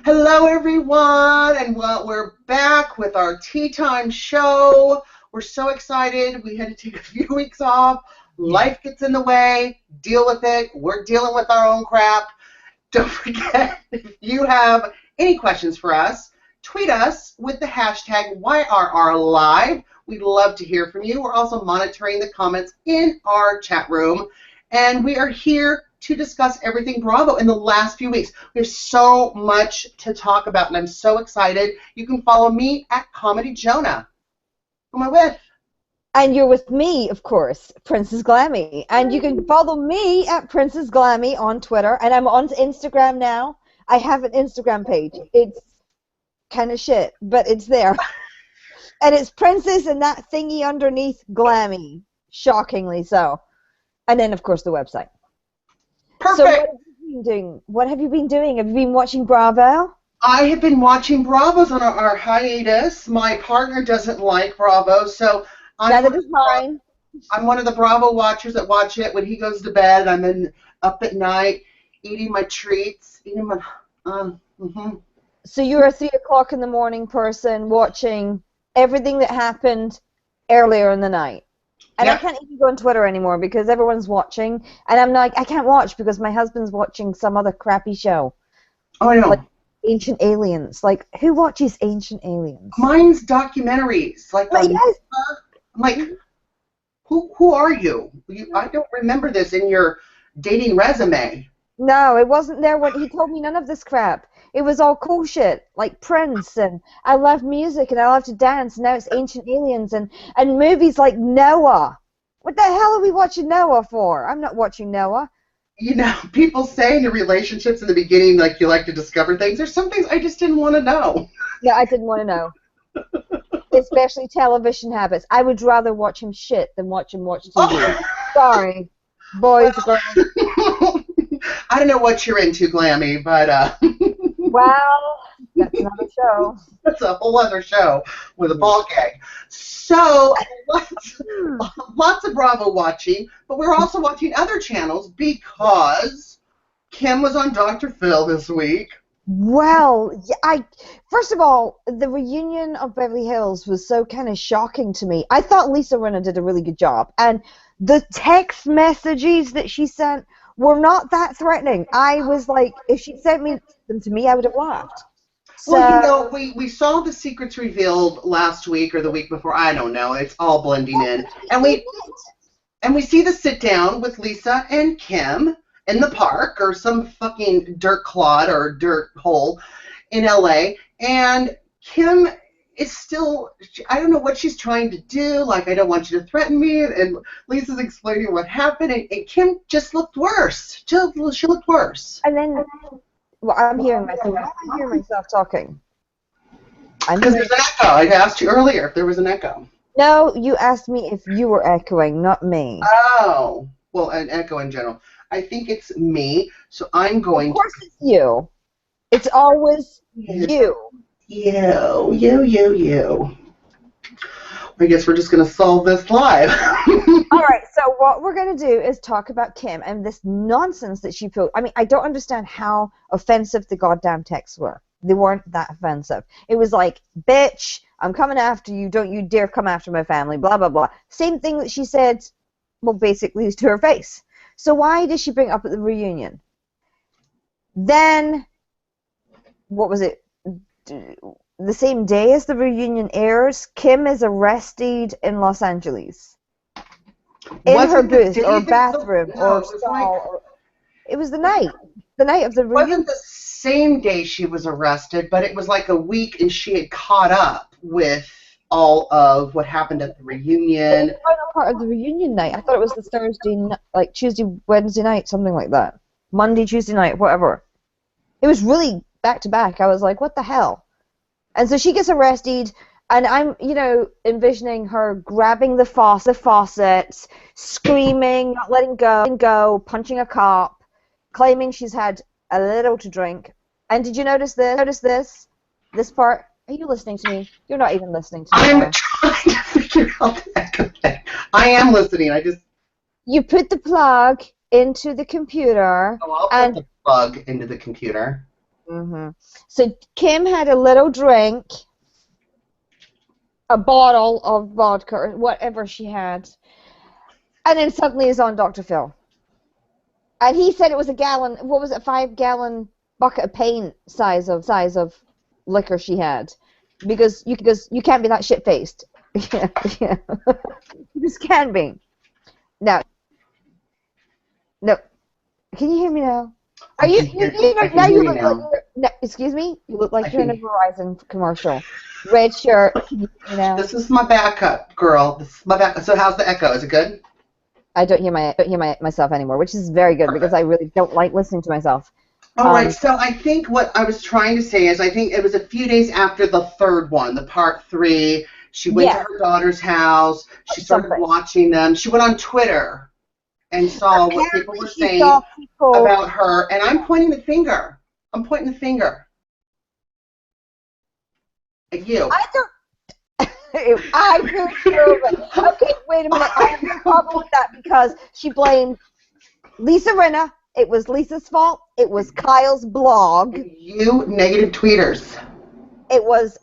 Hello, everyone, and we're back with our Tea Time show. We're so excited. We had to take a few weeks off. Life gets in the way. Deal with it. We're dealing with our own crap. Don't forget, if you have any questions for us, tweet us with the hashtag YRRLive. We'd love to hear from you. We're also monitoring the comments in our chat room, and we are here to discuss everything Bravo in the last few weeks. We have so much to talk about, and I'm so excited. You can follow me at Comedy Jonah. Who am I with? And you're with me, of course, Princess Glammy. And you can follow me at Princess Glammy on Twitter. And I'm on Instagram now. I have an Instagram page. It's kind of shit, but it's there. And it's Princess and that thingy underneath Glammy. Shockingly so. And then, of course, the website. Perfect. So what have you been doing? What have you been doing? Have you been watching Bravo? I have been watching Bravos on our hiatus. My partner doesn't like Bravo, so Neither does mine. I'm one of the Bravo watchers that watch it when he goes to bed. I'm up at night eating my treats, eating my. So you're a 3 o'clock in the morning person watching everything that happened earlier in the night. And Yep. I can't even go on Twitter anymore because everyone's watching. And I'm like, I can't watch because my husband's watching some other crappy show. Oh, I know. Like Ancient Aliens. Like, who watches Ancient Aliens? Mine's documentaries. Like, But yes. I'm like, who are you? I don't remember this in your dating resume. No, it wasn't there when he told me none of this crap. It was all cool shit, like Prince, and I love music, and I love to dance, and now it's Ancient Aliens, and movies like Noah. What the hell are we watching Noah for? I'm not watching Noah. You know, people say in your relationships in the beginning, like, you like to discover things. There's some things I just didn't want to know. No, I didn't want to know. Especially television habits. I would rather watch him shit than watch him watch TV. Sorry. Boys, girls. I don't know what you're into, Glammy, but Well, that's another show. that's a whole other show with a ball gag. So lots of Bravo watching, but we're also watching other channels because Kim was on Dr. Phil this week. Well, first of all, the reunion of Beverly Hills was so kind of shocking to me. I thought Lisa Rinna did a really good job, and the text messages that she sent were not that threatening. I was like, if she'd sent them to me, I would have laughed. So, Well, you know, we saw the secrets revealed last week or the week before. I don't know. It's all blending in, and we see the sit down with Lisa and Kim in the park or some fucking dirt clod or dirt hole in LA, and Kim is still, I don't know what she's trying to do, like, I don't want you to threaten me, and Lisa's explaining what happened, and Kim just looked worse. She looked worse. and then, well, I'm hearing myself. I hear myself talking. Because there's an echo. I asked you earlier if there was an echo. No, you asked me if you were echoing, not me. Oh, well, an echo in general. I think it's me, so I'm going to... Of course it's you. It's always you. You. I guess we're just going to solve this live. All right, so what we're going to do is talk about Kim and this nonsense that she pulled. I mean, I don't understand how offensive the goddamn texts were. They weren't that offensive. It was like, bitch, I'm coming after you. Don't you dare come after my family, blah, blah, blah. Same thing that she said, well, basically to her face. So why did she bring it up at the reunion? Then, what was it? The same day as the reunion airs, Kim is arrested in Los Angeles. In her booth or bathroom or stall. It was the night of the reunion. It wasn't the same day she was arrested, but it was like a week and she had caught up with all of what happened at the reunion. It was the final part of the reunion night. I thought it was the Thursday, like Tuesday, Wednesday night, something like that. Monday, Tuesday night, whatever. It was really back to back. I was like, what the hell? And so she gets arrested, and I'm, envisioning her grabbing the faucet, screaming, not letting go, punching a cop, claiming she's had a little to drink. And did you notice this? This part? Are you listening to me? You're not even listening to me. I'm trying to figure out that thing. I am listening. You put the plug into the computer. Oh, I'll put the plug into the computer. So Kim had a little drink, a bottle of vodka, or whatever she had, and then suddenly is on Dr. Phil. And he said it was a gallon, what was it, 5-gallon bucket of paint size of liquor she had. Because you can't be that shit-faced. Yeah. You just can't be. No. Can you hear me now? Are you now you look like you're, no, excuse me? You look like you're in a Verizon commercial. Red shirt. Can you hear me now? This is my backup, girl. This is my backup. So how's the echo? Is it good? I don't hear myself anymore, which is very good because I really don't like listening to myself. All right, so I think what I was trying to say is I think it was a few days after the third one, the part 3. She went to her daughter's house. She started watching them. She went on Twitter and saw what people were saying about her. And I'm pointing the finger. I'm pointing the finger at you. I feel sure. Okay, wait a minute. I have no problem with that because she blamed Lisa Rinna. It was Lisa's fault. It was Kyle's blog. You negative tweeters. It was.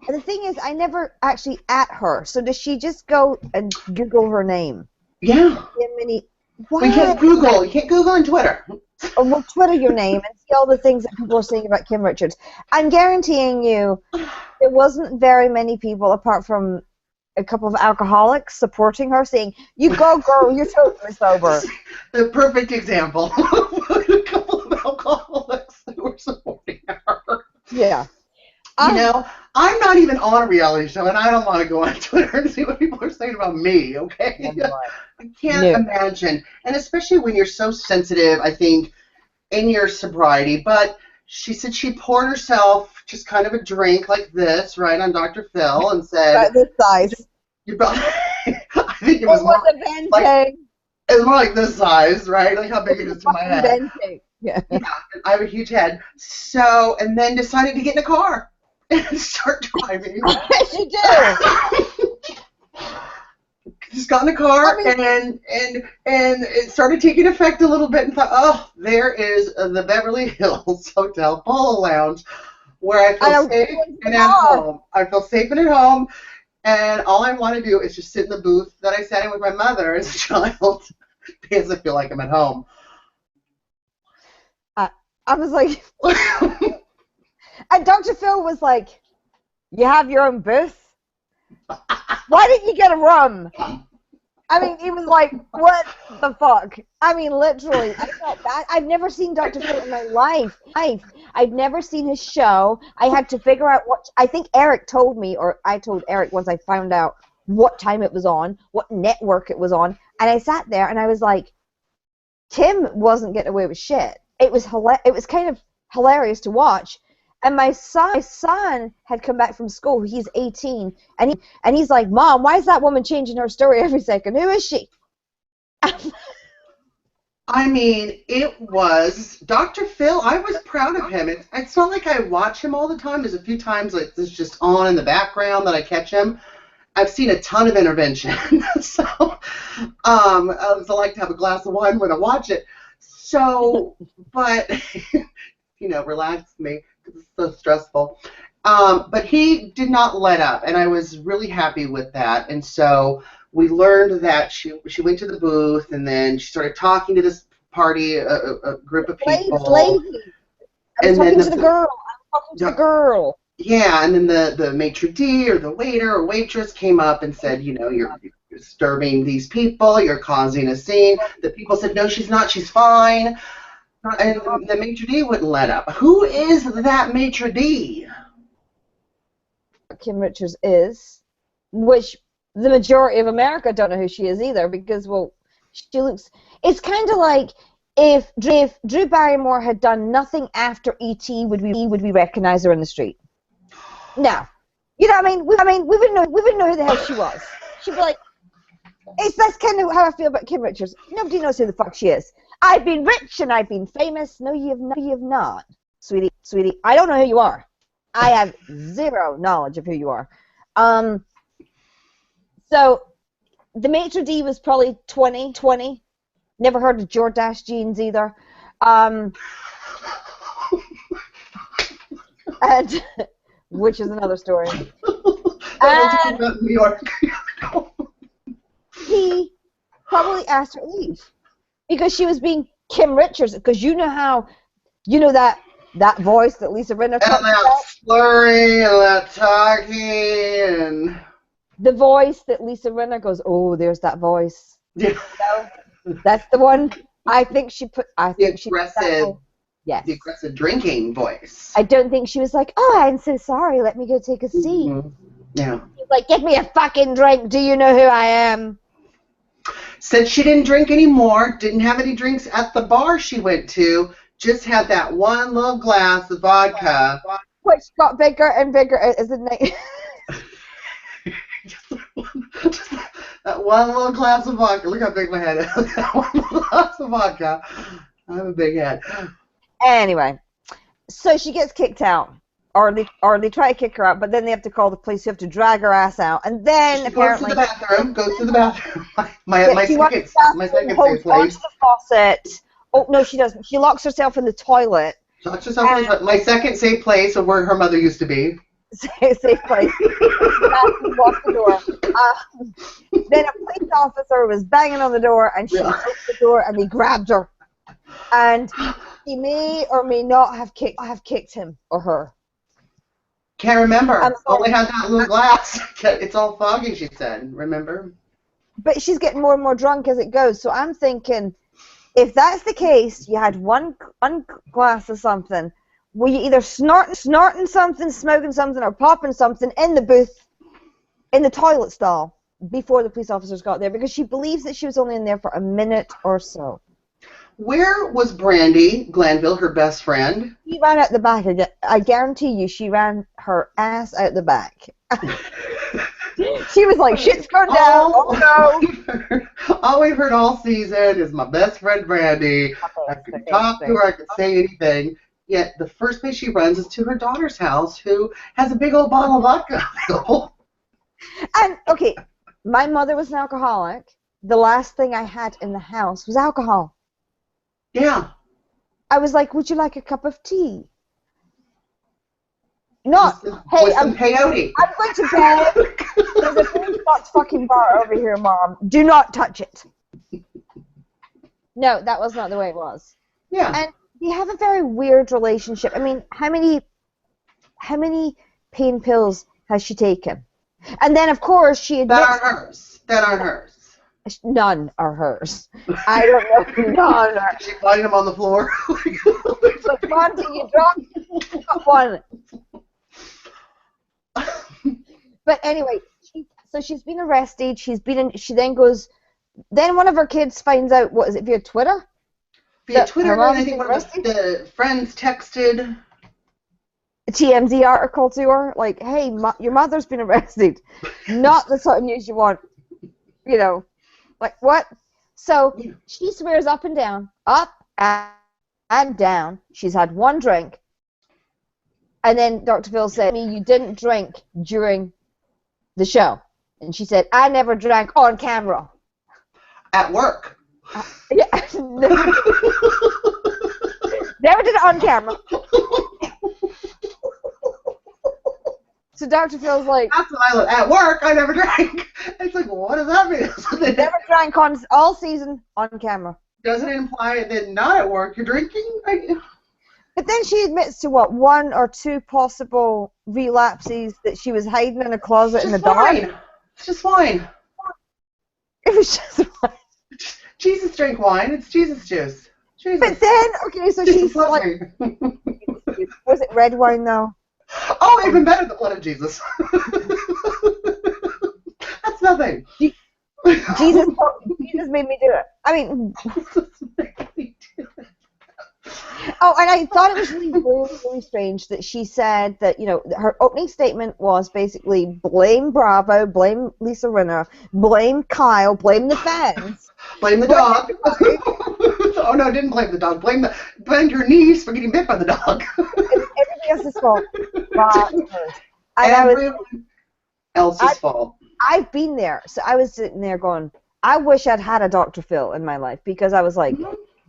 The thing is, I never actually at her. So does she just go and Google her name? Yeah. Why? We can't Google. You can't Google on Twitter. Or we'll Twitter your name and see all the things that people are saying about Kim Richards. I'm guaranteeing you there wasn't very many people apart from a couple of alcoholics supporting her, saying, "You go, girl, you're totally sober." The perfect example. A couple of alcoholics who were supporting her. Yeah. You know, I'm not even on a reality show, and I don't want to go on Twitter and see what people are saying about me, okay? I can't imagine. And especially when you're so sensitive, I think, in your sobriety. But she said she poured herself just kind of a drink like this, right, on Dr. Phil, and said... About this size. I think it was more like, it was more like this size, right? Like how big it is to my head. Yeah. I have a huge head. So, and then decided to get in a car and start driving. Yes, you do. Just got in the car and it started taking effect a little bit and thought, oh, there is the Beverly Hills Hotel Polo Lounge where I feel safe and at home. I feel safe and at home, and all I want to do is just sit in the booth that I sat in with my mother as a child because I feel like I'm at home. I was like, and Dr. Phil was like, "You have your own booth? Why didn't you get a room?" I mean, he was like, "What the fuck?" I mean, literally, I felt bad. I've never seen Dr. Phil in my life. I've never seen his show. I had to figure out what. I think Eric told me, or I told Eric once I found out what time it was on, what network it was on, and I sat there and I was like, Kim wasn't getting away with shit. It was kind of hilarious to watch. And my son had come back from school. He's 18, and he's like, "Mom, why is that woman changing her story every second? Who is she?" I mean, it was Dr. Phil. I was proud of him. It's not like I watch him all the time. There's a few times like this just on in the background that I catch him. I've seen a ton of intervention, so I like to have a glass of wine when I watch it. So, but relax me. It's so stressful. But he did not let up, and I was really happy with that. And so we learned that she went to the booth, and then she started talking to this party, a group of people. I was talking to the girl. Yeah, and then the maitre d' or the waiter or waitress came up and said, you're disturbing these people, you're causing a scene. The people said, no, she's not, she's fine. And the maitre d' wouldn't let up. Who is that maitre d'? Kim Richards is, which the majority of America don't know who she is either because, well, she looks... It's kind of like if Drew Barrymore had done nothing after E.T., would we recognize her in the street? No. You know what I mean? We wouldn't know who the hell she was. She'd be like, that's kind of how I feel about Kim Richards. Nobody knows who the fuck she is. I've been rich and I've been famous. No, you have not. Sweetie, I don't know who you are. I have zero knowledge of who you are. So the maitre d' was probably 20. Never heard of Jordache jeans either. and which is another story. That was in New York. He probably asked her to leave because she was being Kim Richards. Because you know how, that voice that Lisa Rinna talks And that about? slurring and that talking and... The voice that Lisa Rinna goes, oh, there's that voice. Yeah. That's the one. I think she put that aggressive, yes. the aggressive drinking voice. I don't think she was like, oh, I'm so sorry, let me go take a seat. Mm-hmm. Yeah. She's like, get me a fucking drink. Do you know who I am? Said she didn't drink anymore, didn't have any drinks at the bar she went to, just had that one little glass of vodka. Which got bigger and bigger as the night. Just that one little glass of vodka. Look how big my head is. That one little glass of vodka. I have a big head. Anyway, so she gets kicked out. Or they try to kick her out, but then they have to call the police. You have to drag her ass out, and then She apparently goes to the bathroom. My second safe place. place. The faucet. Oh no, she doesn't. She locks herself in the toilet. Locks herself in the toilet. My second safe place of where her mother used to be. Safe place. Lock the door. Then a police officer was banging on the door, and she opened the door, and they grabbed her, and he may or may not have kicked him or her. Can't remember. Only had that little glass. It's all foggy, she said. Remember? But she's getting more and more drunk as it goes. So I'm thinking, if that's the case, you had one glass of something, were you either snorting something, smoking something, or popping something in the booth, in the toilet stall, before the police officers got there? Because she believes that she was only in there for a minute or so. Where was Brandy Glanville, her best friend? She ran out the back. I guarantee you, she ran her ass out the back. She was like, shit's going down. Oh no. All we've heard all season is my best friend Brandy. I could talk to her, I could say anything. Yet the first place she runs is to her daughter's house, who has a big old bottle of vodka. And, okay, my mother was an alcoholic. The last thing I had in the house was alcohol. Yeah. I was like, would you like a cup of tea? Not, hey, I'm peyote. I'm going to bed. There's a $3 fucking bar over here, Mom. Do not touch it. No, that was not the way it was. Yeah. And they have a very weird relationship. I mean, how many pain pills has she taken? And then, of course, she admits... That aren't hers. None are hers. I don't know. None are. She finding them on the floor. Like, Monty, you dropped one. But anyway, she's been arrested. She then goes. Then one of her kids finds out. What is it, via Twitter? Via Twitter, I think one of the friends texted a TMZ article to her, like, "Hey, your mother's been arrested." Not the sort of news you want. You know. Like, what? So she swears up and down, up and down. She's had one drink. And then Dr. Phil said, you didn't drink during the show. And she said, I never drank on camera. At work. Yeah. Never did it on camera. So Dr. Phil's like... That's what I look at work. I never drank. It's like, well, what does that mean? Never drank all season on camera. Doesn't it imply that not at work you're drinking? But then she admits to what, 1 or 2 possible relapses that she was hiding in a closet in the dark. It's just wine. It was just wine. Jesus drank wine. It's Jesus juice. Jesus. But then, okay, so she's like... Was it red wine, though? Oh, even better, the blood of Jesus. That's nothing. Jesus made me do it. I mean... Oh, and I thought it was really, really, really strange that she said that, her opening statement was basically blame Bravo, blame Lisa Rinna, blame Kyle, blame the fans. Blame the dog. Oh, no, didn't blame the dog. Blame your niece for getting bit by the dog. Everybody else's fault. Everyone else's fault. I've been there. So I was sitting there going, I wish I'd had a Dr. Phil in my life, because I was like,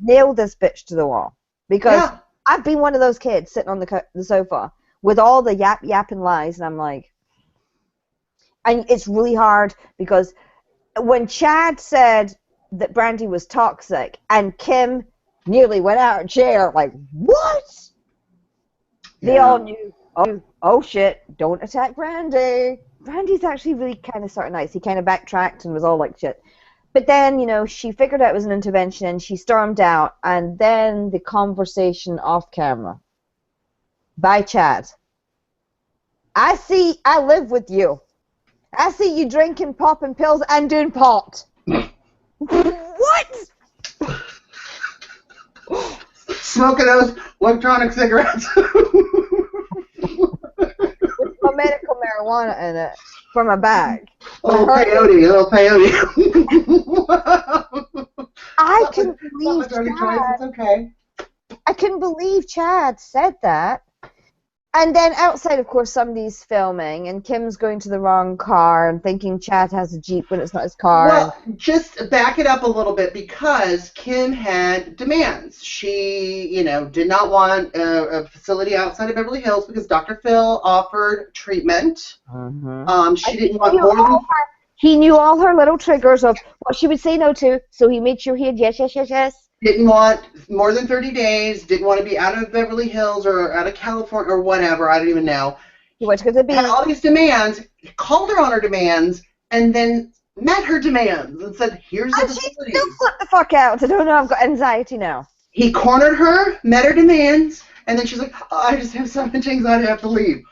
nail this bitch to the wall. Because I've been one of those kids sitting on the sofa with all the yap and lies, and I'm like, and it's really hard because when Chad said that Brandy was toxic, and Kim nearly went out of her chair, like, what? They all knew, oh shit, don't attack Brandy. Brandy's actually really kind of sort of nice. He kind of backtracked and was all like shit. But then, you know, she figured out it was an intervention and she stormed out, and then the conversation off camera by Chad. I live with you. I see you drinking, popping pills, and doing pot. What? Smoking those electronic cigarettes. With my medical marijuana in it from a bag. Oh, peyote. I couldn't believe Chad. It's okay. I couldn't believe Chad said that. And then outside, of course, somebody's filming, and Kim's going to the wrong car and thinking Chad has a Jeep when it's not his car. Well, just back it up a little bit, because Kim had demands. She, you know, did not want a facility outside of Beverly Hills because Dr. Phil offered treatment. She didn't want more than... He knew all her little triggers of what she would say no to, so he made sure he had yes. Didn't want more than 30 days, didn't want to be out of Beverly Hills or out of California or whatever, I don't even know. He went to the beach. Had all these demands, called her on her demands, and then met her demands and said, here's the facilities. She still flipped the fuck out. I don't know, I've got anxiety now. He cornered her, met her demands, and then she's like, oh, I just have so much anxiety, I have to leave.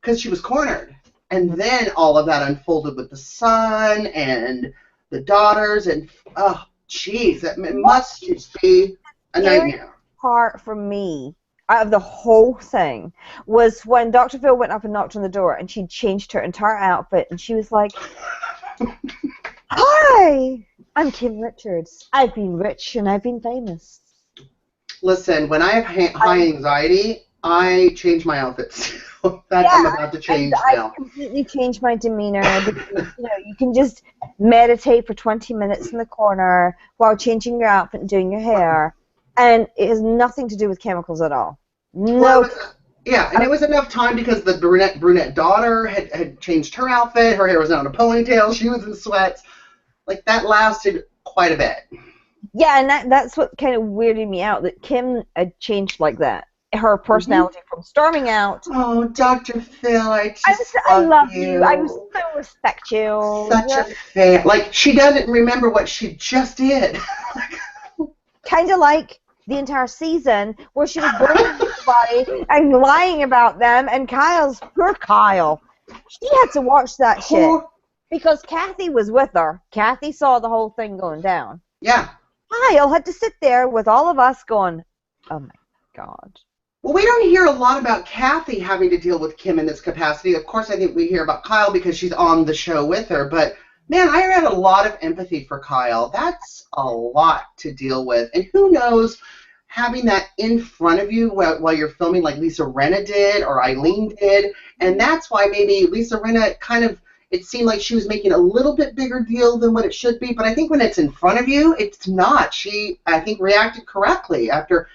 Because she was cornered. And then all of that unfolded with the son and the daughters, and, oh, jeez, it must just be a nightmare. Part for me, out of the whole thing, was when Dr. Phil went up and knocked on the door, and she changed her entire outfit, and she was like, hi, I'm Kim Richards. I've been rich and I've been famous. Listen, when I have high anxiety, I change my outfits. I'm about to change now. I completely changed my demeanor. Because, you know, you can just meditate for 20 minutes in the corner while changing your outfit and doing your hair, and it has nothing to do with chemicals at all. No. Well, and it was enough time because the brunette daughter had changed her outfit. Her hair was now in a ponytail. She was in sweats. Like, that lasted quite a bit. Yeah, and that's what kind of weirded me out, that Kim had changed like that. Her personality from storming out. Oh, Dr. Phil, I love you. I so respect you. Such a fan. Like, she doesn't remember what she just did. Kind of like the entire season where she was blaming everybody and lying about them, and poor Kyle, she had to watch that shit because Kathy was with her. Kathy saw the whole thing going down. Yeah. Kyle had to sit there with all of us going, oh my God. Well, we don't hear a lot about Kathy having to deal with Kim in this capacity. Of course, I think we hear about Kyle because she's on the show with her. But, man, I had a lot of empathy for Kyle. That's a lot to deal with. And who knows, having that in front of you while you're filming like Lisa Rinna did or Eileen did. And that's why maybe Lisa Rinna it seemed like she was making a little bit bigger deal than what it should be. But I think when it's in front of you, it's not. She, I think, reacted correctly after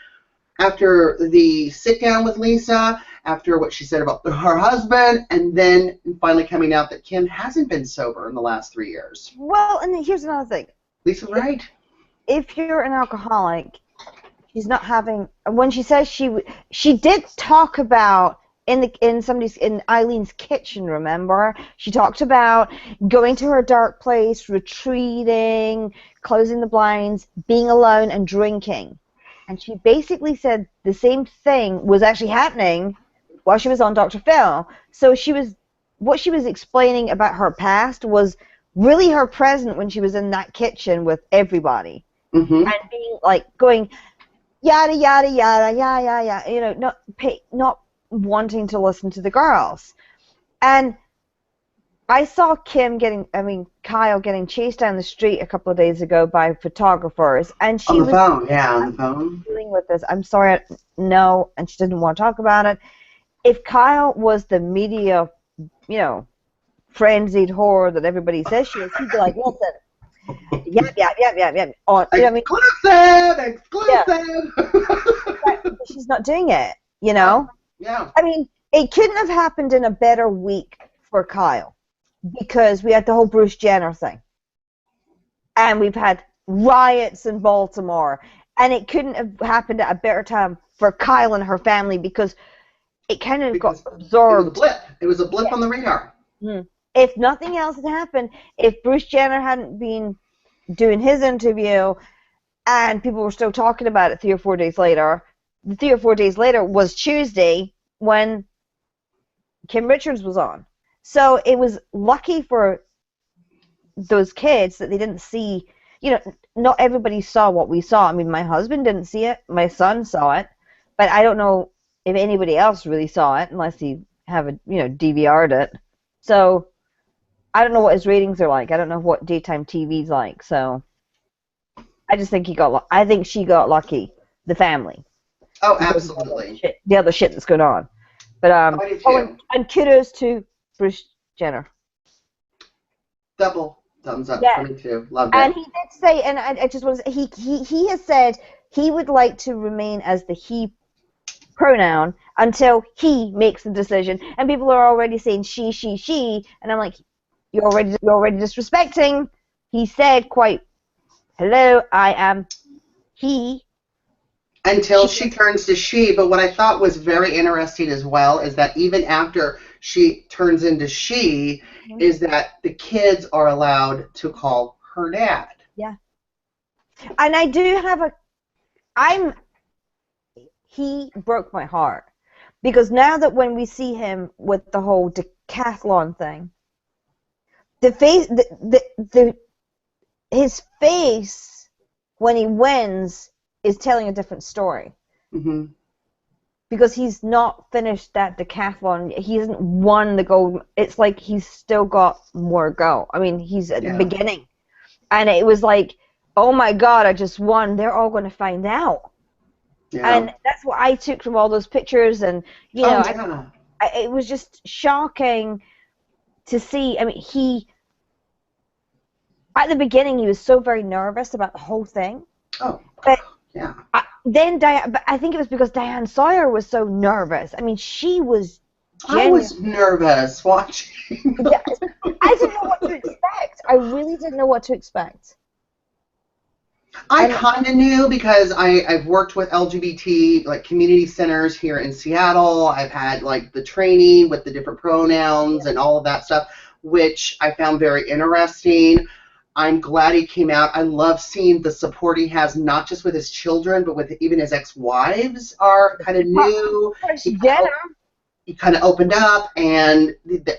the sit-down with Lisa, after what she said about her husband, and then finally coming out that Kim hasn't been sober in the last 3 years. Well, and here's another thing. Lisa's right. If you're an alcoholic, she's not having... When she says she did talk about in Eileen's kitchen, remember? She talked about going to her dark place, retreating, closing the blinds, being alone, and drinking. And she basically said the same thing was actually happening while she was on Dr. Phil. So what she was explaining about her past was really her present when she was in that kitchen with everybody. And being like, going, yada, yada, yada, yada, yada, you know, not wanting to listen to the girls. And I saw Kyle getting chased down the street a couple of days ago by photographers, and she was on the phone dealing with this. I'm sorry, no, and she didn't want to talk about it. If Kyle was the media, you know, frenzied whore that everybody says she is, he'd be like, listen, yeah. On, you know what I mean? Exclusive. Yeah. She's not doing it, you know. Yeah. I mean, it couldn't have happened in a better week for Kyle, because we had the whole Bruce Jenner thing, and we've had riots in Baltimore, and it couldn't have happened at a better time for Kyle and her family, because it kind of got absorbed. It was a blip on the radar. If nothing else had happened, if Bruce Jenner hadn't been doing his interview and people were still talking about it 3 or 4 days later, the 3 or 4 days later was Tuesday when Kim Richards was on. So it was lucky for those kids that they didn't see, not everybody saw what we saw. I mean, my husband didn't see it, my son saw it, but I don't know if anybody else really saw it unless he DVR'd it. So I don't know what his ratings are like. I don't know what daytime TV's like. So I just think I think she got lucky, the family. Oh, absolutely. The other shit that's going on. But and kudos to Bruce Jenner. Double thumbs up for me too. Loved it. And he did say, and I just want to say, he has said he would like to remain as the he pronoun until he makes the decision. And people are already saying she, and I'm like, you're already disrespecting. He said quite, hello, I am he. Until she turns to she, but what I thought was very interesting as well is that even after she turns into she, is that the kids are allowed to call her dad. Yeah. And I do have he broke my heart, because now that when we see him with the whole decathlon thing, his face when he wins is telling a different story. Mm-hmm. Because he's not finished that decathlon. He hasn't won the gold. It's like he's still got more to go. I mean, he's at the beginning. And it was like, oh my God, I just won. They're all going to find out. Yeah. And that's what I took from all those pictures. And, it was just shocking to see. I mean, at the beginning, he was so very nervous about the whole thing. Oh, but yeah. But I think it was because Diane Sawyer was so nervous. I mean, she was I was nervous watching. Yeah, I didn't know what to expect. I really didn't know what to expect. I kind of knew because I've worked with LGBT community centers here in Seattle. I've had the training with the different pronouns and all of that stuff, which I found very interesting. I'm glad he came out. I love seeing the support he has, not just with his children, but with even his ex-wives are kind of new. He kind of opened up, and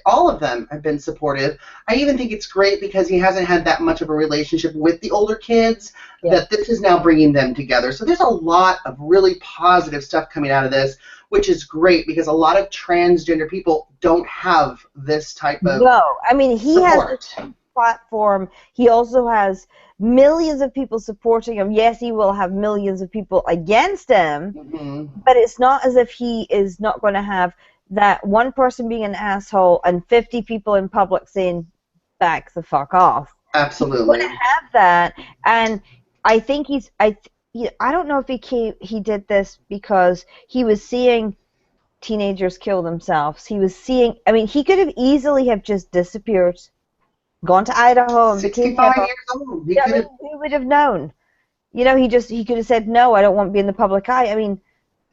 all of them have been supportive. I even think it's great because he hasn't had that much of a relationship with the older kids, that this is now bringing them together. So there's a lot of really positive stuff coming out of this, which is great because a lot of transgender people don't have this type of I mean, he support. Has platform. He also has millions of people supporting him. Yes, he will have millions of people against him, but it's not as if he is not going to have that one person being an asshole and 50 people in public saying, back the fuck off. Absolutely. He's going to have that, and I think I don't know if he did this because he was seeing teenagers kill themselves. He was seeing, I mean, he could have easily have just disappeared, gone to Idaho, 65 years old. He would have known. He could have said, no, I don't want to be in the public eye. I mean,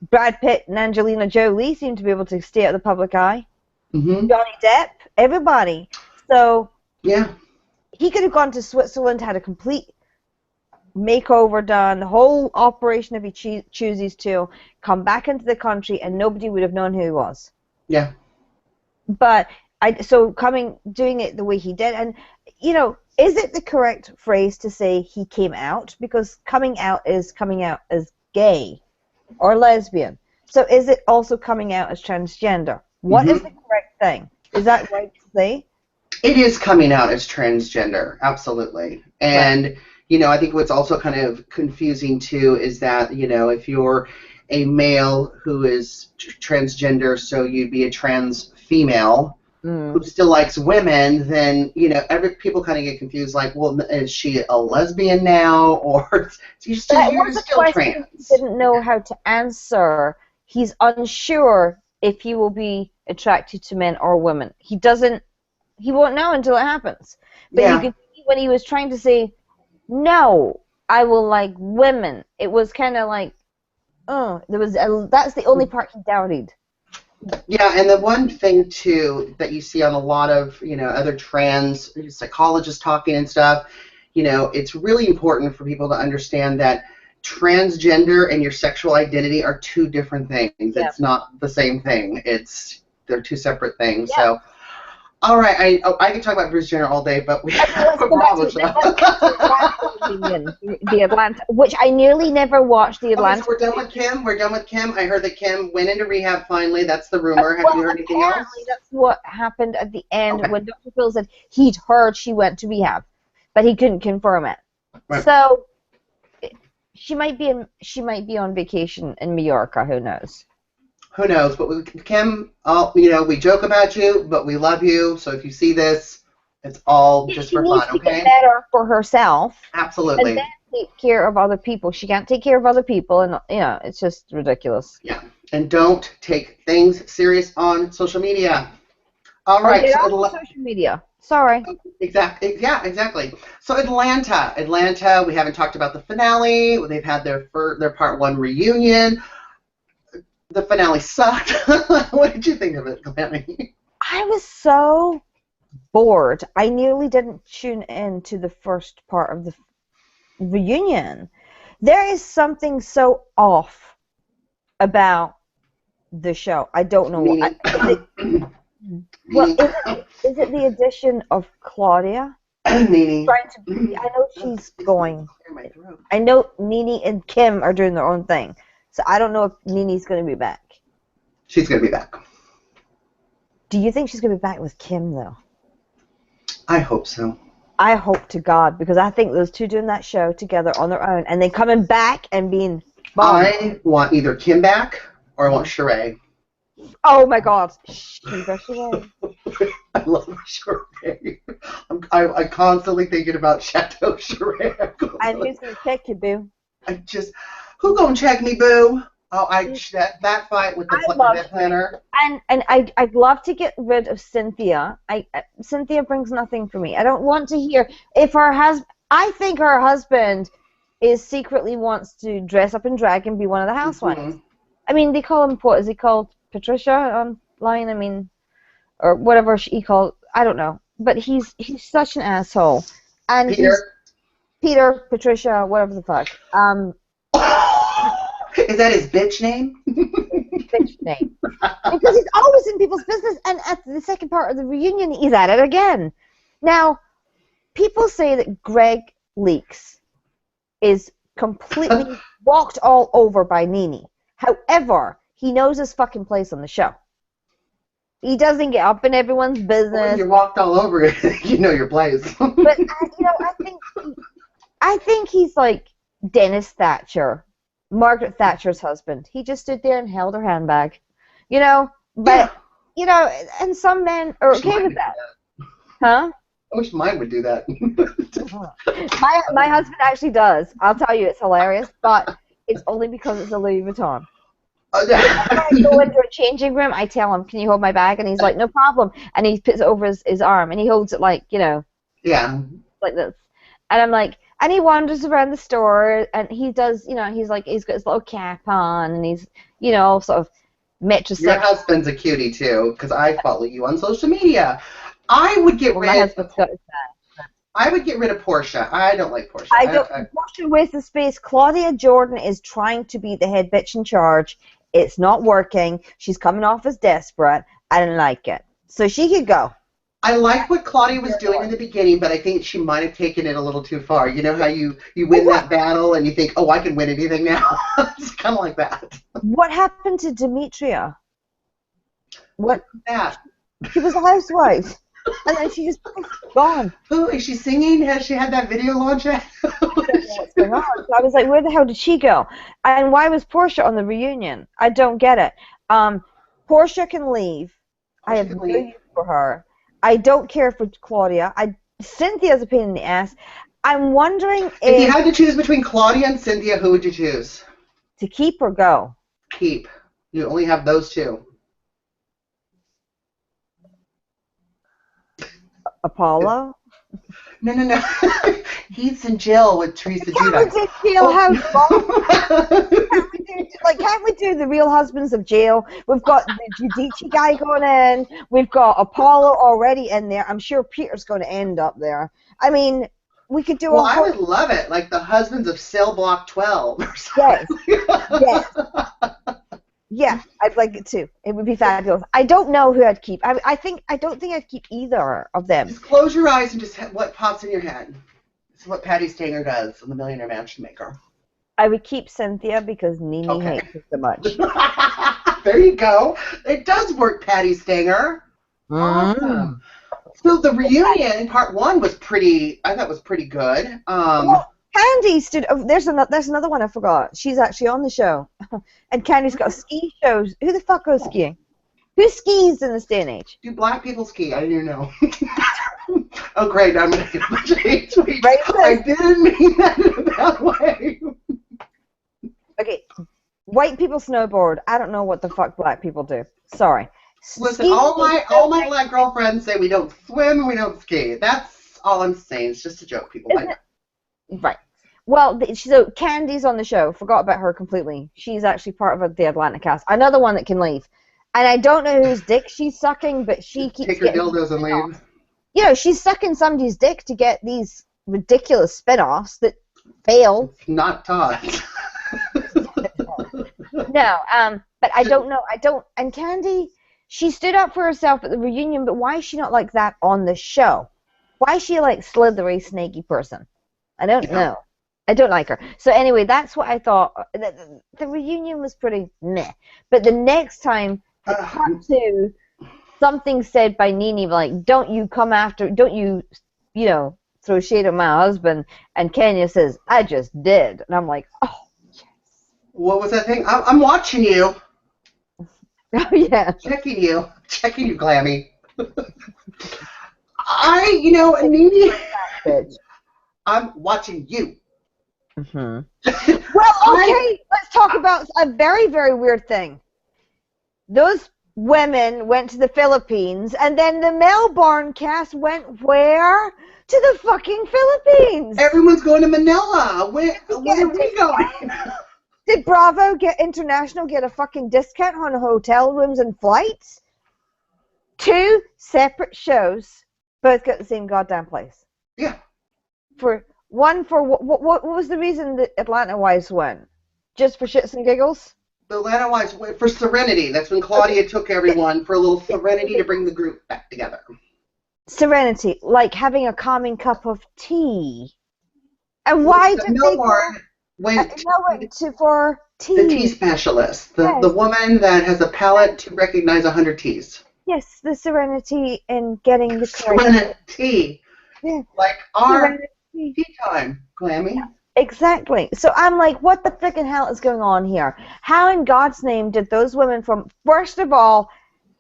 Brad Pitt and Angelina Jolie seem to be able to stay out of the public eye. Johnny Depp, everybody. So he could have gone to Switzerland, had a complete makeover done, the whole operation if he chooses to, come back into the country, and nobody would have known who he was. Yeah. But doing it the way he did, and is it the correct phrase to say he came out? Because coming out is coming out as gay or lesbian. So is it also coming out as transgender? What is the correct thing? Is that right to say? It is coming out as transgender, absolutely. And, I think what's also kind of confusing, too, is that, if you're a male who is transgender, so you'd be a trans female who still likes women, then, people kind of get confused, like, well, is she a lesbian now, or you're still trans? He didn't know how to answer. He's unsure if he will be attracted to men or women. He won't know until it happens. But you can see when he was trying to say, no, I will like women, it was kind of like, that's the only part he doubted. Yeah, and the one thing too that you see on a lot of, other trans psychologists talking and stuff, it's really important for people to understand that transgender and your sexual identity are two different things. Yeah. It's not the same thing. They're two separate things. Yeah. So, all right, I can talk about Bruce Jenner all day, but we have a problem. The Atlanta, which I nearly never watched. The Atlanta. Okay, so we're done with Kim. We're done with Kim. I heard that Kim went into rehab finally. That's the rumor. Have you heard anything else? That's what happened at the end when Dr. Phil said he'd heard she went to rehab, but he couldn't confirm it. Right. So she might be on vacation in Mallorca. Who knows? Who knows? But with Kim, we joke about you, but we love you. So if you see this, it's all just for fun, okay? She needs to get better for herself. Absolutely. And then take care of other people. She can't take care of other people, and it's just ridiculous. Yeah. And don't take things serious on social media. All right. Get off social media. Sorry. Exactly. Yeah, exactly. So Atlanta. We haven't talked about the finale. They've had their part 1 reunion. The finale sucked. What did you think of it, Glennie? I was so bored. I nearly didn't tune in to the first part of the reunion. There is something so off about the show. I don't know what. Is it the addition of Claudia? Nene. I know she's going. I know Nene and Kim are doing their own thing. So I don't know if Nene's going to be back. She's going to be back. Do you think she's going to be back with Kim, though? I hope so. I hope to God, because I think those two doing that show together on their own, and then coming back and being bombed. I want either Kim back, or I want Sheree. Oh, my God. Sheree. I love Sheree. I'm constantly thinking about Chateau Sheree. And who's going to check you, boo? Who gonna check me, boo? Oh, that fight with the planner. And I'd love to get rid of Cynthia. Cynthia brings nothing for me. I don't want to hear if her husband. I think her husband secretly wants to dress up in drag and be one of the housewives. Mm-hmm. I mean, they call him, what is he called? Patricia online. I mean, or whatever he called. I don't know. But he's such an asshole. And Peter, Patricia, whatever the fuck. Is that his bitch name? Bitch name. Because he's always in people's business, and at the second part of the reunion, he's at it again. Now, people say that Greg Leakes is completely walked all over by Nene. However, he knows his fucking place on the show. He doesn't get up in everyone's business. When you're walked all over, you know your place. But I think he's like Dennis Thatcher, Margaret Thatcher's husband. He just stood there and held her handbag, But and some men are okay with that, huh? I wish mine would do that. My husband actually does. I'll tell you, it's hilarious, but it's only because it's a Louis Vuitton. When I go into a changing room, I tell him, "Can you hold my bag?" And he's like, "No problem." And he puts it over his arm, and he holds it like, yeah, like this. And I'm like, and he wanders around the store, and he does, he's got his little cap on, and he's, sort of metrosexual. Your husband's a cutie too, because I follow you on social media. I would get rid of Portia. I don't like Portia. Portia wastes the space. Claudia Jordan is trying to be the head bitch in charge. It's not working. She's coming off as desperate. I didn't like it. So she could go. I like what Claudia was doing in the beginning, but I think she might have taken it a little too far. You know how you win that battle and you think, oh, I can win anything now? It's kind of like that. What happened to Demetria? What? That? She was a housewife. And then she just gone. Oh, is she singing? Has she had that video launch yet? What's going on? So I was like, where the hell did she go? And why was Portia on the reunion? I don't get it. Portia can leave. I have no use for her. I don't care for Claudia. Cynthia's a pain in the ass. I'm wondering if you had to choose between Claudia and Cynthia, who would you choose? To keep or go? Keep. You only have those two. Apollo? No. He's in jail with Teresa Can't Giudice. we do Jailhouse Rock? Can't we do the Real Husbands of Jail? We've got the Giudice guy going in. We've got Apollo already in there. I'm sure Peter's going to end up there. I mean, we could do Well, a I whole... would love it, like the Husbands of Cell Block 12 or something. Yes. Yeah, I'd like it too. It would be fabulous. I don't know who I'd keep. I don't think I'd keep either of them. Just close your eyes and just what pops in your head. This is what Patty Stanger does on The Millionaire Matchmaker. I would keep Cynthia because Nene hates her so much. There you go. It does work, Patty Stanger. Awesome. So the reunion, part 1, was pretty. I thought was pretty good. Candy stood. Oh, there's another one I forgot. She's actually on the show, and Candy's got a ski show. Who the fuck goes skiing? Who skis in this day and age? Do black people ski? I didn't even know. Oh, great! I'm gonna get a bunch of hate tweets. I didn't mean that in a bad way. Okay, white people snowboard. I don't know what the fuck black people do. Sorry. Listen, all my black girlfriends say we don't swim and we don't ski. That's all I'm saying. It's just a joke, people. Right. Well, so Candy's on the show. Forgot about her completely. She's actually part of the Atlanta cast. Another one that can leave. And I don't know whose dick she's sucking, but she keeps Take her dildos and leave. You know, she's sucking somebody's dick to get these ridiculous spin-offs that fail. It's not Todd. No, but I don't know. And Candy, she stood up for herself at the reunion, but why is she not like that on the show? Why is she like slithery, snaky person? I don't know. I don't like her. So anyway, that's what I thought. The reunion was pretty meh. But the next time, part 2, something said by Nene like, don't you throw shade at my husband. And Kenya says, I just did. And I'm like, oh, yes. What was that thing? I'm watching you. Oh, yeah. Checking you, Glammy. Nene. I'm watching you. Well, okay, let's talk about a very, very weird thing. Those women went to the Philippines, and then the Melbourne cast went where? To the fucking Philippines. Everyone's going to Manila. Where are we going? Did Bravo International get a fucking discount on hotel rooms and flights? 2 separate shows, both got the same goddamn place. Yeah. What was the reason that Atlanta Wives went? Just for shits and giggles? The Atlanta Wives went for Serenity. That's when Claudia took everyone for a little Serenity to bring the group back together. Serenity, like having a calming cup of tea. And why did they went for tea? The tea specialist, the woman that has a palate to recognize 100 teas. Yes, the serenity in getting the serenity. Yeah. Like our tea time, Glammy. Yeah, exactly. So I'm like, what the frickin' hell is going on here? How in God's name did those women from, first of all,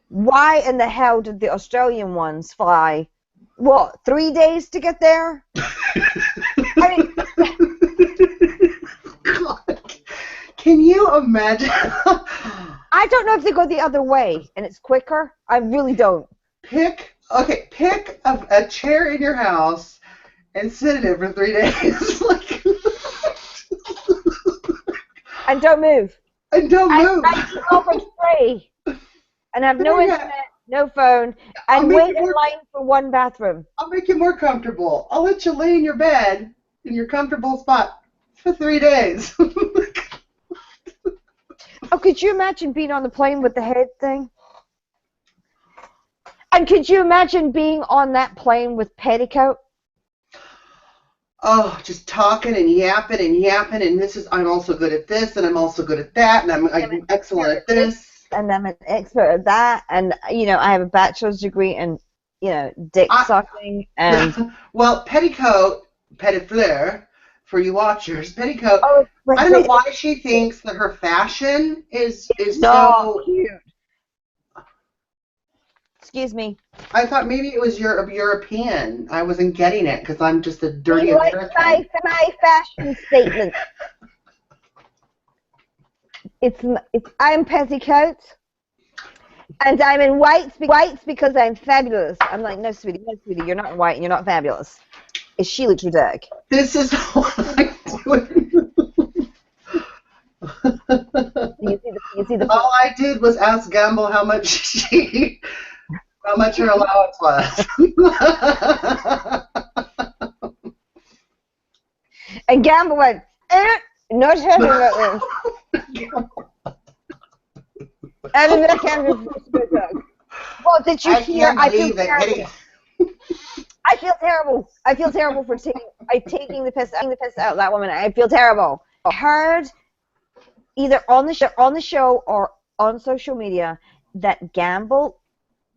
why in the hell did the Australian ones fly, 3 days to get there? I mean, God. Can you imagine? I don't know if they go the other way and it's quicker. I really don't. Pick a chair in your house and sit in it for 3 days. And don't move. And don't move. I keep over free. And have no internet, no phone, and wait in line for one bathroom. I'll make you more comfortable. I'll let you lay in your bed in your comfortable spot for 3 days. Oh, could you imagine being on the plane with the head thing? And could you imagine being on that plane with petticoat? Oh, just talking and yapping, and I'm also good at this, and I'm also good at that, and I'm excellent at this. And I'm an expert at that, and I have a bachelor's degree in dick sucking and well, petticoat, petit fleur, for you watchers, petticoat. Oh, I don't know why she thinks that her fashion is so cute. Excuse me. I thought maybe it was European. I wasn't getting it because I'm just a dirty American. My fashion statement. I'm petticoat. And I'm in whites because I'm fabulous. I'm like, no, sweetie, you're not white and you're not fabulous. She looks ridiculous. This is what I'm doing. You see the All I did was ask Gamble how much her allowance was. And Gamble went, not having that. And then the camera well, did you hear? I feel terrible. I feel terrible for taking the piss out of that woman. I feel terrible. I heard either on the show or on social media that Gamble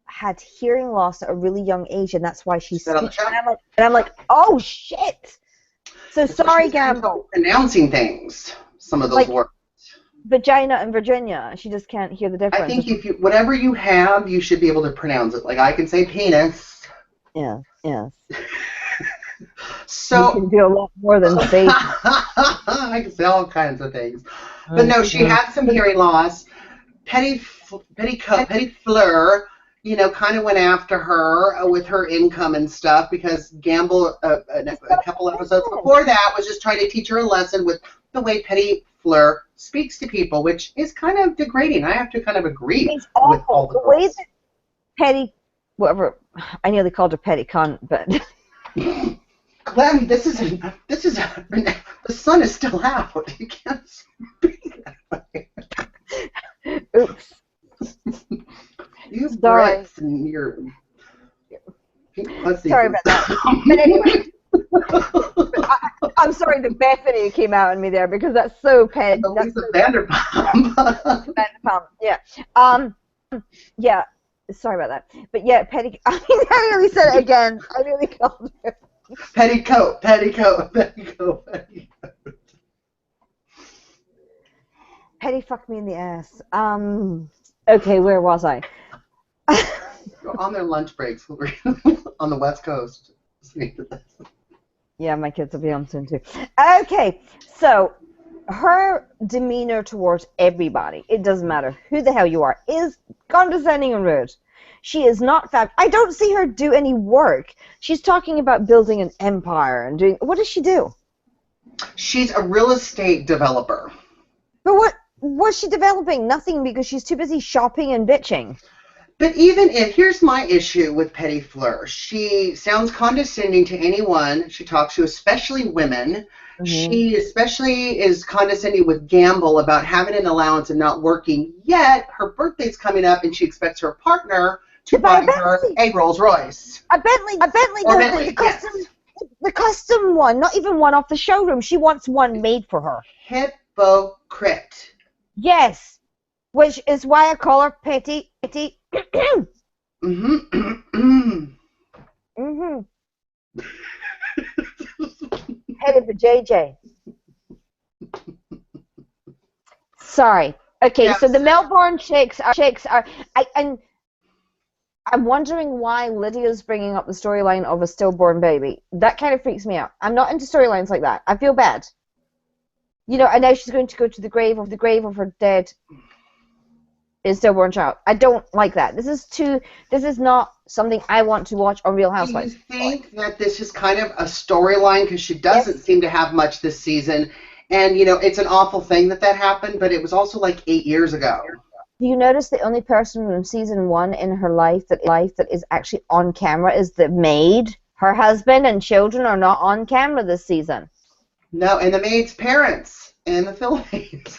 had hearing loss at a really young age, and that's why she's speaking. And I'm like, oh shit. So sorry, Gamble. Announcing things, some of those words. Vagina and Virginia. She just can't hear the difference. I think whatever you have, you should be able to pronounce it. Like I can say penis. Yeah. Yes. So you can do a lot more than say. I can say all kinds of things, but no, she had some hearing loss. Petty Fleur, kind of went after her with her income and stuff because Gamble, a couple episodes before that, was just trying to teach her a lesson with the way Petty Fleur speaks to people, which is kind of degrading. I have to kind of agree with all the way that Petty, whatever, I nearly called her Petty Cunt, but. Glenn, the sun is still out. You can't speak that way. Oops. You breaths and your. Sorry about that. But anyway, I'm sorry the Bethany came out in me there because that's so petty. That's so Vanderpump. Vanderpump, yeah. Yeah. Sorry about that. But yeah, Petty. I nearly said it again. I nearly called her. Petticoat. Petty fucked me in the ass. Okay, where was I? On their lunch breaks on the West Coast. Yeah, my kids will be on soon too. Okay, so her demeanor towards everybody, it doesn't matter who the hell you are, is condescending and rude. She is not fab. I don't see her do any work. She's talking about building an empire and doing. What does she do? She's a real estate developer. But what's she developing? Nothing, because she's too busy shopping and bitching. But even if, here's my issue with Petty Fleur. She sounds condescending to anyone she talks to, especially women. Mm-hmm. She especially is condescending with Gamble about having an allowance and not working, yet her birthday's coming up and she expects her partner to buy her a Rolls Royce. A Bentley, the custom one, not even one off the showroom. She wants one made for her. Hypocrite. Yes, which is why I call her Petty. Headed for JJ. Sorry. Okay, yes. So the Melbourne chicks are. I'm wondering why Lydia's bringing up the storyline of a stillborn baby. That kind of freaks me out. I'm not into storylines like that. I feel bad. And now she's going to go to the grave of her dead stillborn child. I don't like that. This is not something I want to watch on Real Housewives. Do you think that this is kind of a storyline because she doesn't seem to have much this season, and it's an awful thing that happened, but it was also like 8 years ago. Do you notice the only person from season 1 in her life that is actually on camera is the maid? Her husband and children are not on camera this season. No, and the maid's parents in the Philippines.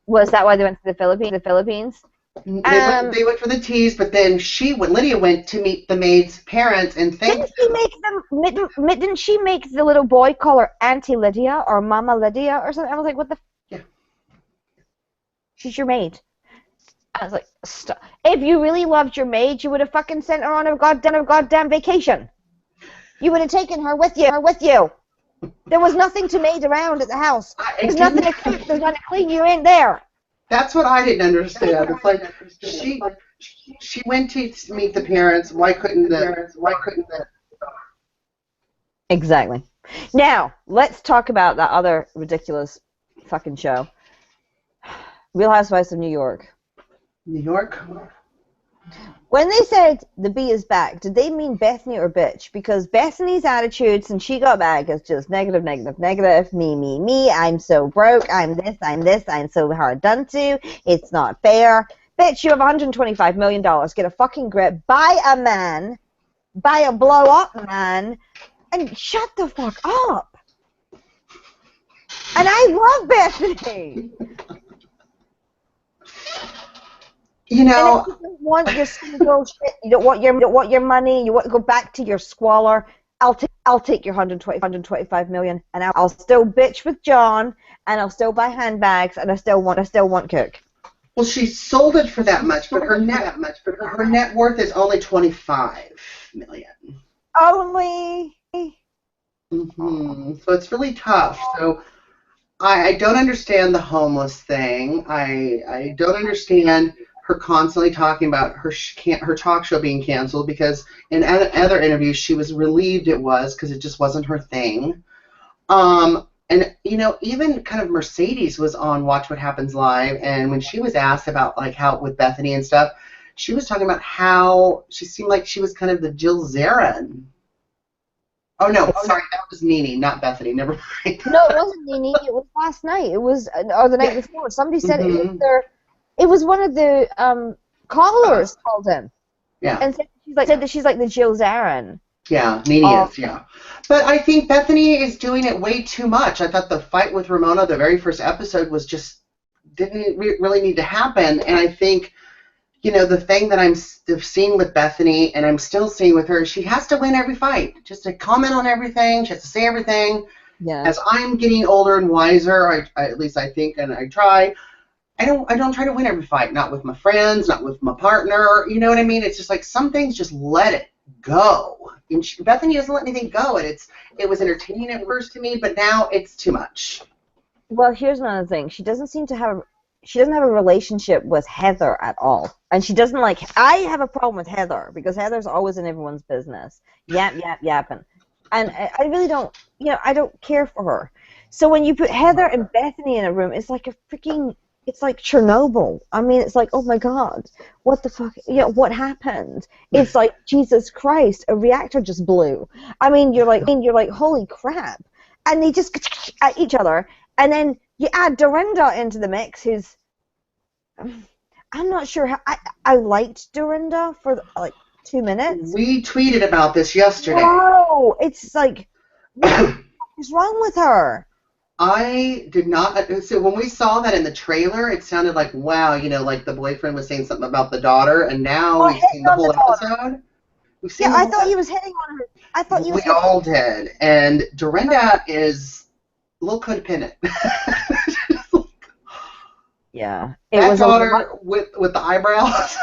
Was that why they went to the Philippines? They went for the teas, but then Lydia went to meet the maid's parents and didn't she make the little boy call her Auntie Lydia or Mama Lydia or something? I was like, what the? Yeah. She's your maid. I was like, stop. If you really loved your maid, you would have fucking sent her on a goddamn vacation. You would have taken her with you. There was nothing to maid around at the house. There's nothing to clean. You ain't there. That's what I didn't understand. It's like she went to meet the parents. Why couldn't the? Exactly. Now let's talk about that other ridiculous fucking show, Real Housewives of New York. New York? When they said the B is back, did they mean Bethany or bitch? Because Bethany's attitude since she got back is just negative, negative, negative. Me. I'm so broke. I'm this. I'm so hard done to. It's not fair. Bitch, you have $125 million. Get a fucking grip. Buy a man. Buy a blow-up man. And shut the fuck up. And I love Bethany. You know, and if you don't want your single shit, you don't want your money, you want to go back to your squalor, I'll take your 125 million, and I'll still bitch with John, and I'll still buy handbags, and I still want Cook. well, she sold it for that much, but her net worth is only 25 million. Only. So it's really tough. So I don't understand the homeless thing. I don't understand her constantly talking about her talk show being canceled, because in other interviews she was relieved it was, because it just wasn't her thing. And you know, even kind of Mercedes was on Watch What Happens Live, and when she was asked about like how with Bethany and stuff, she was talking about how she seemed like she was kind of the Jill Zarin. Oh no, sorry, that was Nene, not Bethany. Never mind. No, it wasn't Nene. It was last night. It was or the night before. Somebody said it was their. It was one of the callers called in. Yeah. And said that she's like the Jill Zarin. Yeah, Nene is, yeah. But I think Bethany is doing it way too much. I thought the fight with Ramona, the very first episode, was just didn't really need to happen. And I think, you know, the thing that I'm seeing with Bethany, and I'm still seeing with her, she has to win every fight. Just to comment on everything. She has to say everything. Yeah. As I'm getting older and wiser, at least I think, and I try, I don't try to win every fight. Not with my friends, not with my partner. You know what I mean? It's just like some things, just let it go. And Bethany doesn't let anything go. And it was entertaining at first to me, but now it's too much. Well, here's another thing. She doesn't have a relationship with Heather at all. And she doesn't like, I have a problem with Heather because Heather's always in everyone's business. Yapping. And I really don't, I don't care for her. So when you put Heather and Bethany in a room, it's like it's like Chernobyl. I mean, it's like, oh my God, what the fuck, what happened? It's like, Jesus Christ, a reactor just blew. I mean, you're like, holy crap. And they just at each other. And then you add Dorinda into the mix, who's, I'm not sure how, I liked Dorinda for like 2 minutes. We tweeted about this yesterday. No, it's like, what is wrong with her? I did not. So when we saw that in the trailer, it sounded like, wow, like the boyfriend was saying something about the daughter, and now we've seen the whole episode. I thought he was hitting on her. I thought you. We all did, and Dorinda is a little codependent. Yeah, that was daughter with the eyebrows.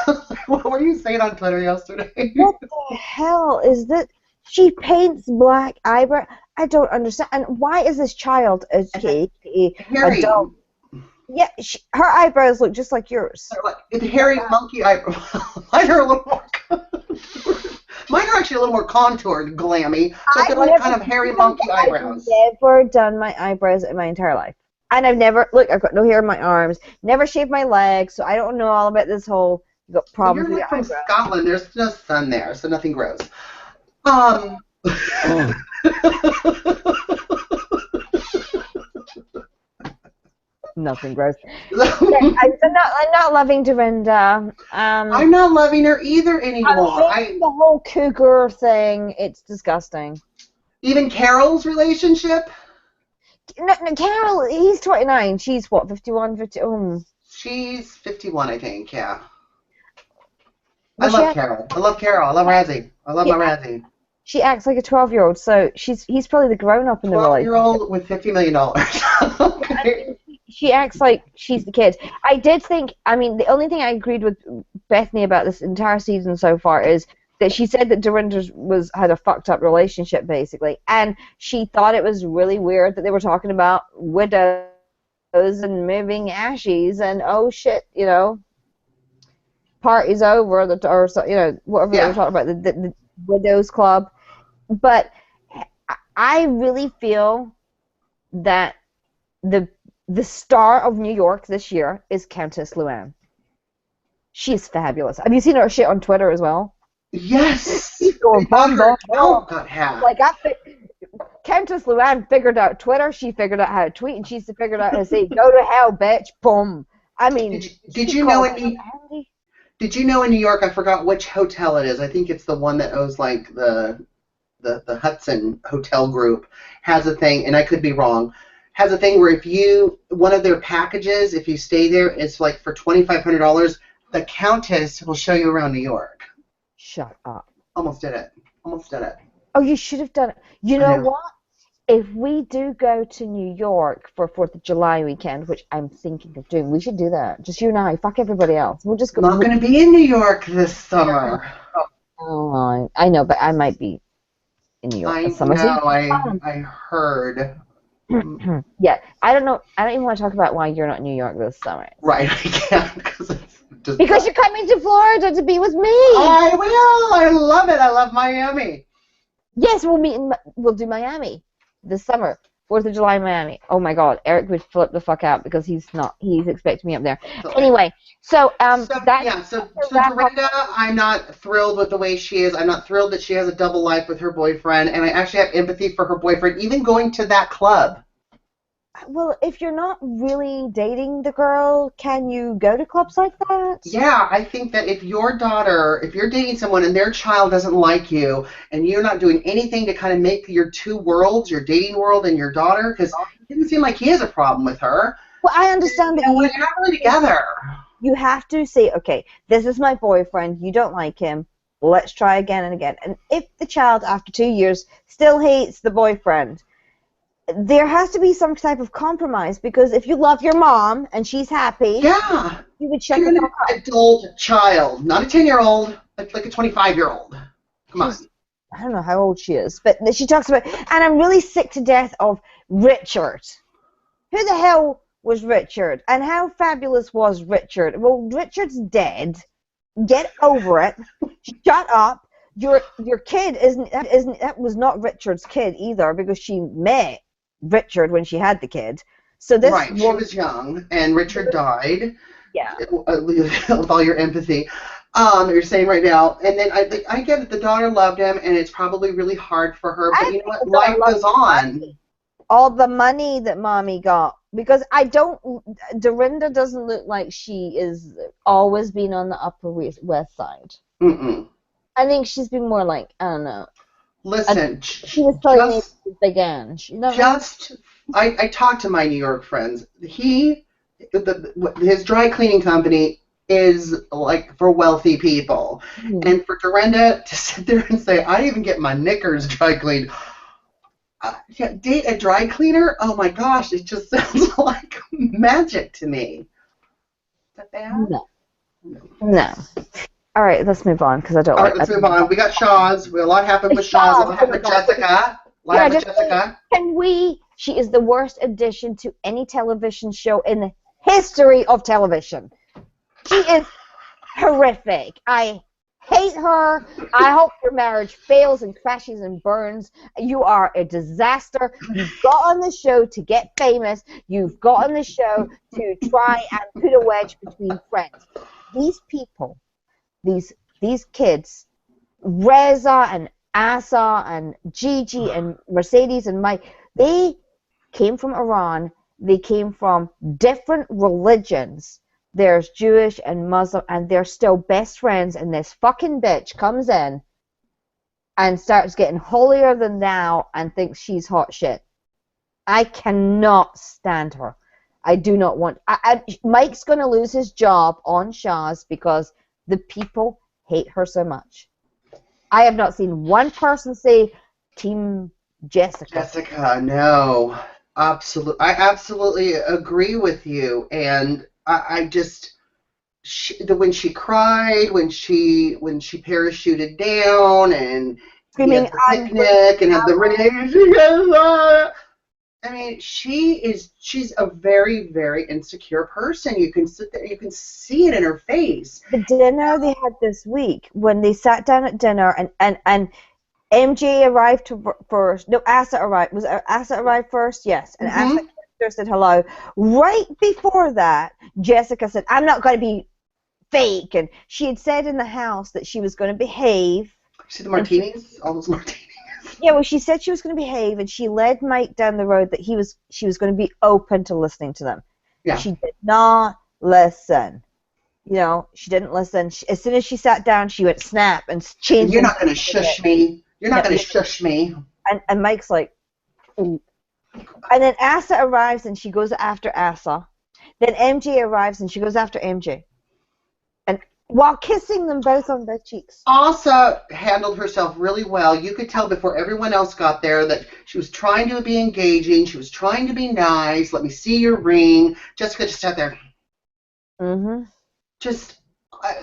What were you saying on Twitter yesterday? What the hell is that? She paints black eyebrows. I don't understand. And why is this child a adult? Yeah, her eyebrows look just like yours. It's hairy monkey eyebrows. Mine are a little more. Mine are actually a little more contoured, glammy. So they're like kind of hairy monkey eyebrows. I've never done my eyebrows in my entire life. And I've got no hair in my arms, never shaved my legs, so I don't know all about this whole, you got problems with your eyebrows. You're from Scotland, there's no sun there, so nothing grows. Nothing gross. I'm not loving Dorinda. I'm not loving her either anymore. The whole cougar thing, it's disgusting. Even Carol's relationship? No, Carol, he's 29. She's what, 51, 50? She's 51, I think, yeah. I love Carol. I love Razzie. I love my Razzie. She acts like a 12-year-old, so he's probably the grown-up in the relationship. 12-year-old with $50 million. Okay. She acts like she's the kid. I did think, the only thing I agreed with Bethany about this entire season so far is that she said that Dorinda had a fucked up relationship, basically, and she thought it was really weird that they were talking about widows and moving ashes and, oh shit, party's over, whatever they were talking about, the Widows Club. But I really feel that the star of New York this year is Countess Luann. She's fabulous. Have you seen her shit on Twitter as well? Yes. She's going Her bomb, bomb, account bomb. got hacked. Like, Countess Luann figured out Twitter. She figured out how to tweet, and she's figured out how to say, "Go to hell, bitch." Boom. I mean, Did you know Did you know in New York? I forgot which hotel it is. I think it's the one that owns like the Hudson Hotel Group has a thing, and I could be wrong. Has a thing where if you one of their packages, if you stay there, it's like for $2,500. The Countess will show you around New York. Shut up. Almost did it. Almost did it. Oh, you should have done it. You know what? If we do go to New York for 4th of July weekend, which I'm thinking of doing, we should do that. Just you and I. Fuck everybody else. We'll just go. I'm not going to be in New York this summer. Oh, I know, but I might be in New York this summer. I heard. Yeah, I don't know. I don't even want to talk about why you're not in New York this summer. Right, I can't because you're coming to Florida to be with me. I will. I love it. I love Miami. Yes, we'll do Miami this summer. 4th of July, Miami. Oh my God, Eric would flip the fuck out because he's expecting me up there. Anyway, so Dorinda, I'm not thrilled with the way she is. I'm not thrilled that she has a double life with her boyfriend, and I actually have empathy for her boyfriend, even going to that club. Well, if you're not really dating the girl, can you go to clubs like that? Yeah, I think that if you're dating someone and their child doesn't like you, and you're not doing anything to kind of make your two worlds, your dating world and your daughter, because it didn't seem like he has a problem with her. Well, I understand that you're not really together. You have to say, okay, this is my boyfriend, you don't like him, let's try again and again. And if the child, after 2 years, still hates the boyfriend, there has to be some type of compromise, because if you love your mom and she's happy, you would shut the fuck up. An adult child, not a 10-year-old, like a 25-year-old. Come on. I don't know how old she is, but she talks about, and I'm really sick to death of Richard. Who the hell was Richard? And how fabulous was Richard? Well, Richard's dead. Get over it. Shut up. Your kid that was not Richard's kid either, because she met Richard when she had the kid. So this she was young, and Richard died. Yeah. With all your empathy, you're saying right now, and then I get it. The daughter loved him, and it's probably really hard for her. But you know what? Life goes on. All the money that mommy got, because Dorinda doesn't look like she is always been on the Upper West Side. Mm-mm. I think she's been more like, I don't know. Listen, she was telling me again. I talked to my New York friends. His dry cleaning company is like for wealthy people, and for Dorinda to sit there and say, "I even get my knickers dry cleaned." Date a dry cleaner? Oh my gosh, it just sounds like magic to me. Is that bad? No. All right, let's move on, because I don't. All right, let's move on. We got Shaw's. A lot happened with Shaw's. A lot happened with Jessica. She is the worst addition to any television show in the history of television. She is horrific. I hate her. I hope your marriage fails and crashes and burns. You are a disaster. You've got on the show to get famous. You've got on the show to try and put a wedge between friends. These people, these kids, Reza and Asa and Gigi and Mercedes and Mike, they came from Iran. They came from different religions. There's Jewish and Muslim, and they're still best friends, and this fucking bitch comes in and starts getting holier than thou and thinks she's hot shit. I cannot stand her. I do not want... Mike's going to lose his job on Shaw's because the people hate her so much. I have not seen one person say Team Jessica. Jessica, no. I absolutely agree with you, and I just... when she cried, when she parachuted down, and screaming the picnic and have the radiation. I mean, she's a very, very insecure person. You can sit there, you can see it in her face. The dinner they had this week, when they sat down at dinner, and MJ arrived first. No, Asa arrived. Was Asa arrived first? Yes. And Asa said hello. Right before that, Jessica said, "I'm not going to be fake. And she had said in the house that she was going to behave. See the martinis? All those martinis. Yeah, well, she said she was going to behave, and she led Mike down the road that she was going to be open to listening to them. Yeah. She did not listen. You know, she didn't listen. As soon as she sat down, she went snap and changed. You're not going to shush me. You're not going to shush me. And Mike's like, ooh. And then Asa arrives and she goes after Asa. Then MJ arrives and she goes after MJ. And while kissing them both on both cheeks. Asa handled herself really well. You could tell before everyone else got there that she was trying to be engaging. She was trying to be nice. Let me see your ring. Jessica just sat there. Mm-hmm. Just,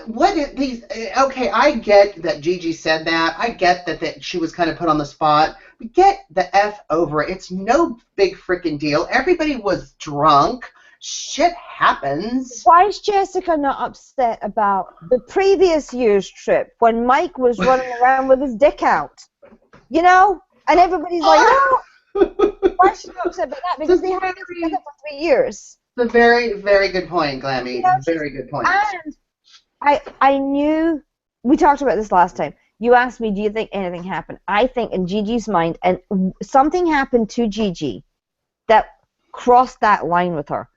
what is these? Okay, I get that Gigi said that. I get that she was kind of put on the spot. But get the F over it. It's no big freaking deal. Everybody was drunk. Shit happens. Why is Jessica not upset about the previous year's trip when Mike was running around with his dick out? You know? And everybody's like, oh! Why is she not upset about that? Because they haven't been together for 3 years. It's a very, very good point, Glammy. You know, very good point. And I knew, we talked about this last time. You asked me, do you think anything happened? I think in Gigi's mind, and something happened to Gigi that crossed that line with her.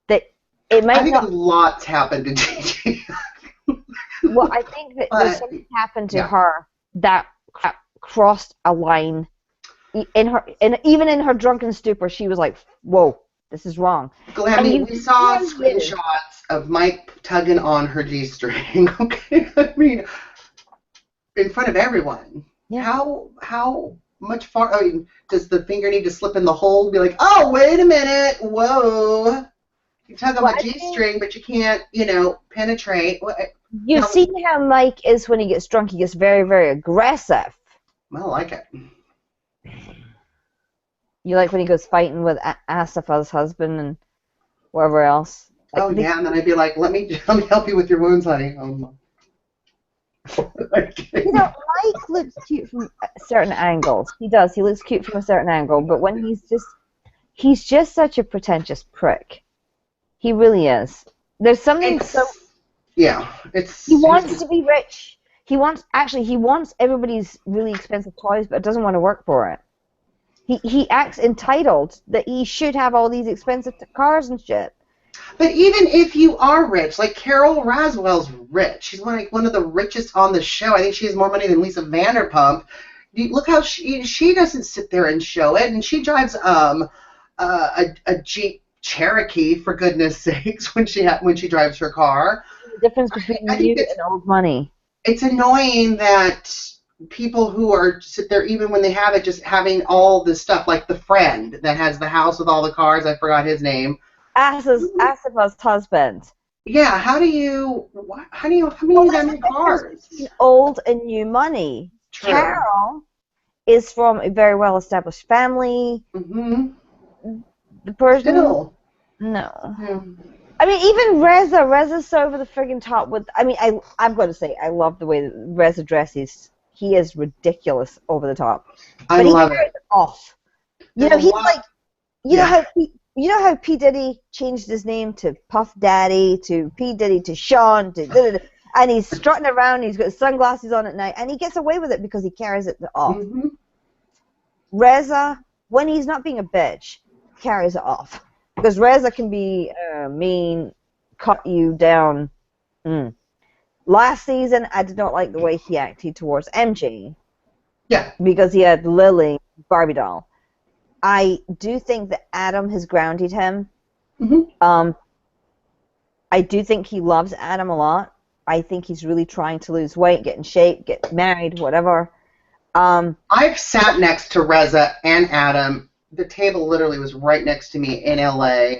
That it might I think lots happened to Gigi. Well, I think that there's something happened to her that crossed a line. Even in her drunken stupor, she was like, whoa. This is wrong. Glammy, we saw screenshots of Mike tugging on her G-string. Okay, I mean, in front of everyone. Yeah. How much far? I mean, does the finger need to slip in the hole and be like, oh, wait a minute, whoa? You tug on my G-string, but you can't, penetrate. You've seen how Mike is when he gets drunk. He gets very, very aggressive. I like it. You like when he goes fighting with Asafa's husband and whatever else? Like, yeah, and then I'd be like, let me help you with your wounds, honey. Mike looks cute from certain angles. He does. He looks cute from a certain angle, but when he's just such a pretentious prick. He really is. There's something he wants to be rich. He wants everybody's really expensive toys, but doesn't want to work for it. He acts entitled that he should have all these expensive cars and shit. But even if you are rich, like Carol Raswell's rich. She's one of the richest on the show. I think she has more money than Lisa Vanderpump. Look how she doesn't sit there and show it, and she drives a Jeep Cherokee, for goodness sakes, when she drives her car. The difference between you and old money. It's annoying that people who sit there, even when they have it, just having all this stuff, like the friend that has the house with all the cars. I forgot his name. Asafa's husband. Yeah, how do you that many cars? Old and new money. True. Carol is from a very well-established family. Mm-hmm. The person. Still. No. Yeah. I mean, even Reza's so over the friggin' top with. I mean, I'm going to say I love the way that Reza dresses. He is ridiculous over the top. I love it. Off. You know, he's like. You know how P. Diddy changed his name to Puff Daddy, to P. Diddy, to Sean, and he's strutting around, he's got his sunglasses on at night, and he gets away with it because he carries it off. Mm-hmm. Reza, when he's not being a bitch, carries it off. Because Reza can be mean, cut you down. Last season, I did not like the way he acted towards MJ. Yeah. Because he had Lily, Barbie doll. I do think that Adam has grounded him. Mm-hmm. I do think he loves Adam a lot. I think he's really trying to lose weight, get in shape, get married, whatever. I've sat next to Reza and Adam. The table literally was right next to me in LA.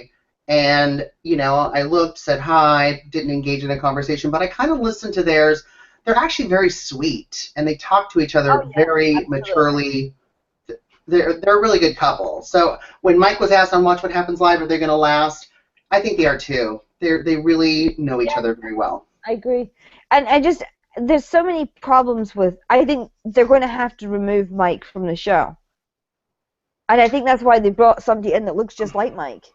And, I looked, said hi, didn't engage in a conversation, but I kind of listened to theirs. They're actually very sweet, and they talk to each other very maturely. They're a really good couple. So when Mike was asked on Watch What Happens Live, are they going to last? I think they are too. They really know each other very well. I agree. And there's so many problems with, I think they're going to have to remove Mike from the show. And I think that's why they brought somebody in that looks just like Mike.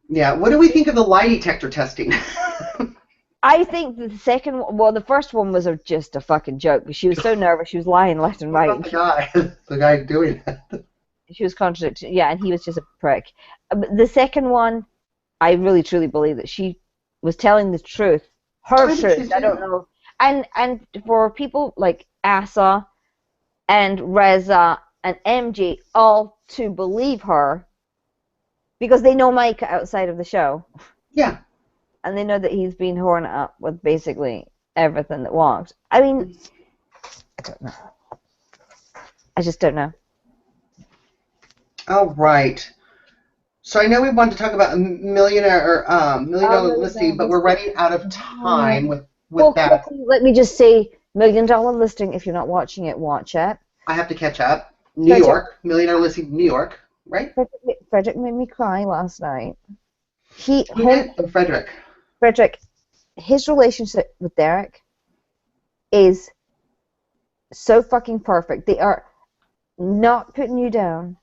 Yeah. What do we think of the lie detector testing? I think the second one, well, the first one was just a fucking joke. She was so nervous, she was lying left and What right. about the guy? The guy doing that? She was contradicting, yeah, and he was just a prick. But the second one, I really truly believe that she was telling the truth, her I think truth. she's I don't too. know, and for people like Asa and Reza and MJ all to believe her because they know Mike outside of the show, Yeah. and they know that he's been horned up with basically everything that walks. I mean, I don't know. I just don't know. All right. So I know we wanted to talk about a millionaire or million Oh, dollar Million listing, Dollar but we're Listing. running out of Yeah. time with Well, that. quickly, let me just say, Million Dollar Listing. If you're not watching it, watch it. I have to catch up. New Frederick, York, millionaire listing, New York, right? Frederick made me cry last night. Who did? Oh, Frederick. Frederick, his relationship with Derek is so fucking perfect. They are not putting you down.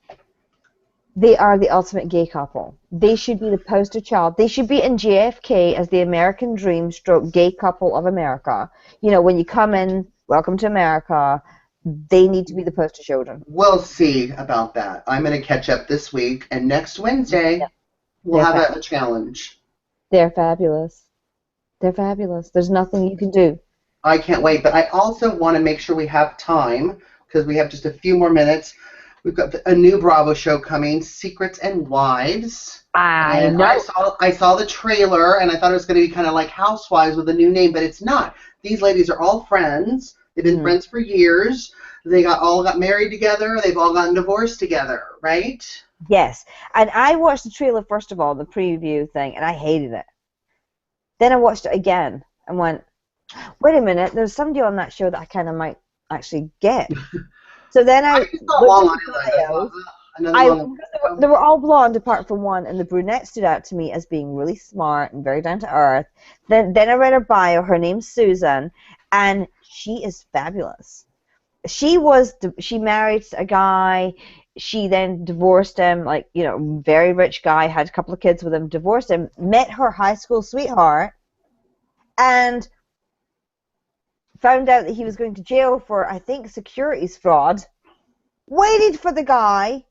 They are the ultimate gay couple. They should be the poster child. They should be in JFK as the American dream stroke gay couple of America. You know, when you come in, welcome to America, they need to be the poster children. We'll see about that. I'm going to catch up this week, and next Yeah, Wednesday we'll they're have fabulous. a challenge. They're fabulous. They're fabulous. There's nothing you can do. I can't wait, but I also want to make sure we have time because we have just a few more minutes. We've got a new Bravo show coming, Secrets and Wives. I And know. I saw the trailer and I thought it was going to be kind of like Housewives with a new name, but it's not. These ladies are all friends. They've been friends for years. They all got married together. They've all gotten divorced together, right? Yes. And I watched the trailer, first of all, the preview thing, and I hated it. Then I watched it again and went, wait a minute, there's somebody on that show that I kind of might actually get. So then I just saw looked Long at the Island. I bios. thought, another Long They were all blonde apart from one, and the brunette stood out to me as being really smart and very down to earth. Then I read her bio. Her name's Susan, and she is fabulous. She married a guy. She then divorced him, like, you know, very rich guy, had a couple of kids with him, divorced him, met her high school sweetheart, and found out that he was going to jail for, I think, securities fraud. Waited for the guy,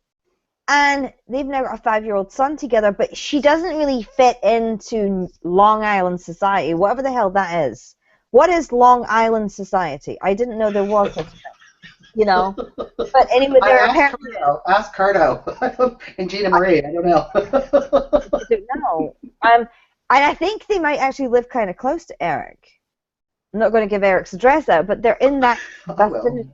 and they've now got a 5-year-old son together, but she doesn't really fit into Long Island society, whatever the hell that is. What is Long Island society? I didn't know there was such a thing, you know? But anyway, I they're asked apparently... Ask Curto. And Gina Marie, I don't know. I don't know. And I think they might actually live kind of close to Eric. I'm not going to give Eric's address out, but they're in that vicinity.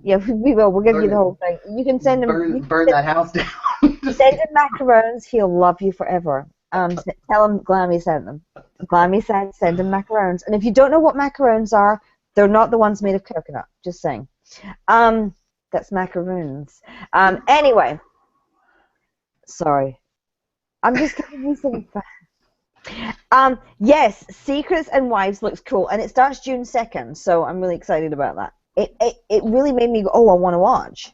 Yeah, we will. We'll give you the whole thing. You can send him. Burn that house down. Send him macarons. He'll love you forever. Tell him Glammy sent them. Glammy said send him macarons. And if you don't know what macarons are, they're not the ones made of coconut. Just saying. That's macaroons. Anyway. Sorry. I'm just giving you some facts. Yes, Secrets and Wives looks cool, and it starts June 2nd, so I'm really excited about that. It really made me go, oh, I want to watch.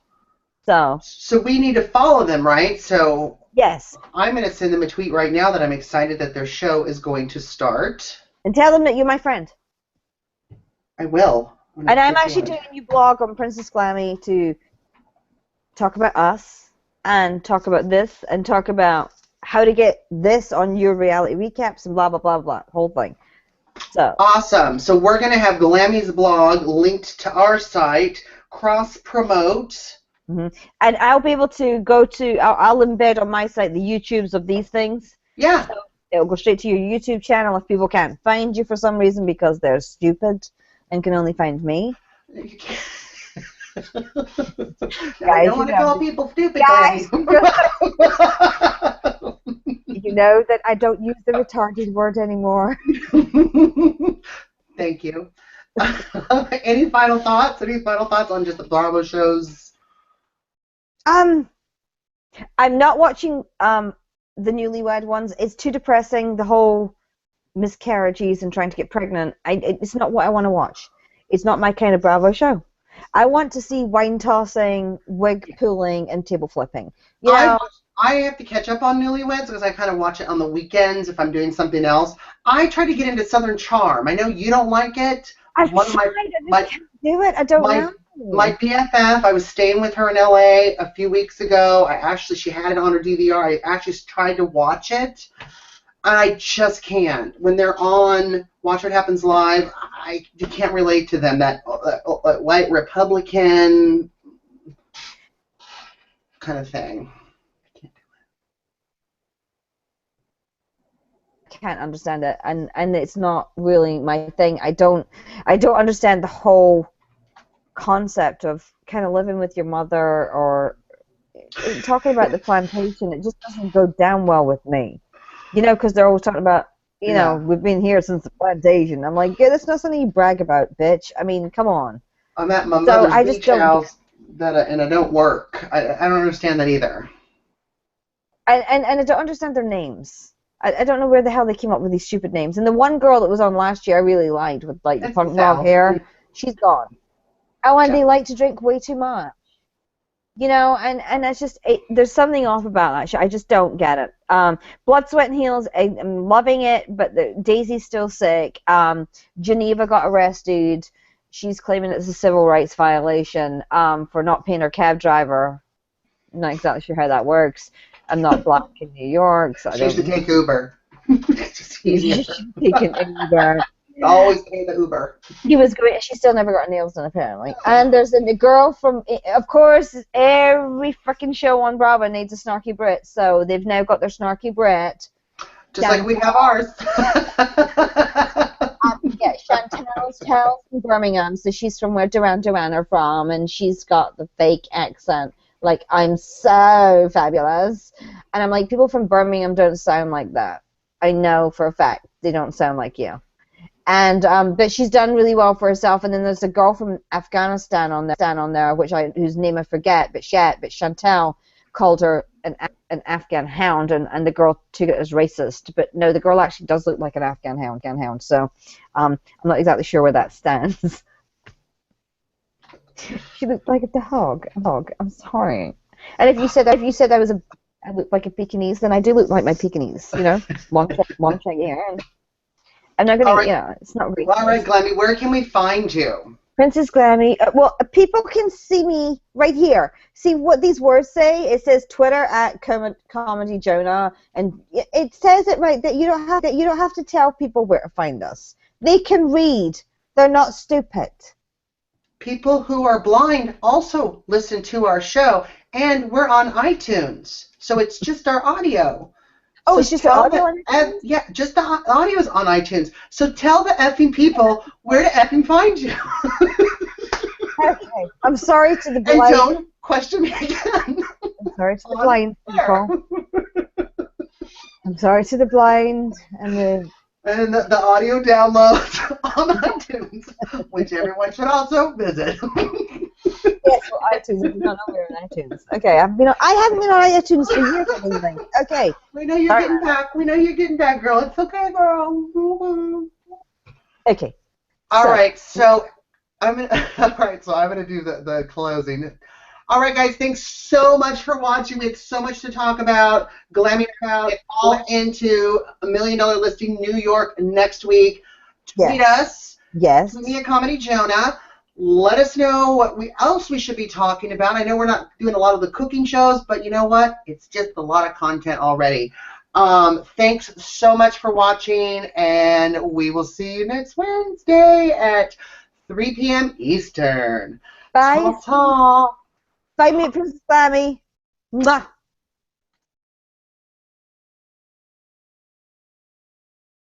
So we need to follow them, right? So yes. I'm going to send them a tweet right now that I'm excited that their show is going to start. And tell them that you're my friend. I will. And I'm actually doing a new blog on Princess Glammy to talk about us and talk about this and talk about how to get this on your reality recaps and blah, blah, blah, blah, whole thing. So awesome. So we're going to have Glammy's blog linked to our site, cross-promote. And I'll be able to go to, I'll embed on my site the YouTubes of these things. Yeah. So it'll go straight to your YouTube channel if people can't find you for some reason because they're stupid and can only find me. I don't want to call people stupid, guys. You know that I don't use the retarded word anymore. Thank you. Any final thoughts? Any final thoughts on just the Bravo shows? I'm not watching the newlywed ones. It's too depressing. The whole miscarriages and trying to get pregnant. It's not what I want to watch. It's not my kind of Bravo show. I want to see wine tossing, wig pulling, and table flipping. You know? I have to catch up on Newlyweds because I kind of watch it on the weekends if I'm doing something else. I try to get into Southern Charm. I know you don't like it. I've One of tried. I just can't do it. I don't my my know. BFF, I was staying with her in LA a few weeks ago. She had it on her DVR. I actually tried to watch it. I just can't. When they're on Watch What Happens Live, you can't relate to them. That white Republican kind of thing. Can't understand it, and it's not really my thing. I don't understand the whole concept of kind of living with your mother or talking about the plantation. It just doesn't go down well with me, you know, because they're always talking about, you know, Yeah. we've been here since the plantation. I'm like, yeah, that's not something you brag about, bitch. I mean, come on. I'm at my So mother's I just beach don't get house and I don't work. I don't understand that either. and I don't understand their names. I don't know where the hell they came up with these stupid names. And the one girl that was on last year I really liked with like the It's the punk rock South. hair, she's gone. Oh, and Yeah. they like to drink way too much. You know, and it's just there's something off about that show. I just don't get it. Blood, Sweat, and Heels, I'm loving it, but Daisy's still sick. Geneva got arrested. She's claiming it's a civil rights violation for not paying her cab driver. I'm not exactly sure how that works. I'm not black in New York, so I She used to don't. take Uber. It's just easier. She's taking Uber. Always pay the Uber. She was great. She still never got her nails done, apparently. And there's a girl from, of course, every freaking show on Bravo needs a snarky Brit. So they've now got their snarky Brit. Just like we have ours. Yeah, Chantal's from Birmingham, so she's from where Duran Duran are from, and she's got the fake accent. Like, I'm so fabulous. And I'm like, people from Birmingham don't sound like that. I know for a fact they don't sound like you. And but she's done really well for herself. And then there's a girl from Afghanistan on there, whose name I forget, but Chantal called her an Afghan hound, and the girl took it as racist. But no, the girl actually does look like an Afghan hound. So I'm not exactly sure where that stands. She looked like a dog. I'm sorry. And if you said I looked like a Pekingese, then I do look like my Pekingese. You know, one check here. And I'm not gonna. Right. Yeah, it's not really. Well, all right, Glammy, where can we find you? Princess Glammy. People can see me right here. See what these words say? It says Twitter at Comedy Jonah, and it says it right that you don't have to tell people where to find us. They can read. They're not stupid. People who are blind also listen to our show, and we're on iTunes, so it's just our audio. Oh, So it's just the audio on iTunes? Yeah, just the audio is on iTunes. So tell the effing people where to effing find you. Okay. I'm sorry to the And blind. don't question me again. I'm sorry to the blind people. I'm sorry to the blind and the. And the audio downloads on iTunes, which everyone should also visit. Yes, well, iTunes. If you don't know, we're on iTunes. Okay, I haven't been on iTunes for years. I don't think. Okay. We know you're getting back. We know you're getting back, girl. It's okay, girl. Okay. All right, so I'm gonna do the closing. All right, guys, thanks so much for watching. We had so much to talk about. Glammy about it all into $1 Million Listing New York next week. Tweet us. Yes. Tweet me at Comedy Jonah. Let us know what else we should be talking about. I know we're not doing a lot of the cooking shows, but you know what? It's just a lot of content already. Thanks so much for watching, and we will see you next Wednesday at 3 p.m. Eastern. Bye. Ta-ta. Bye, me, Princess Glammy. Mwah.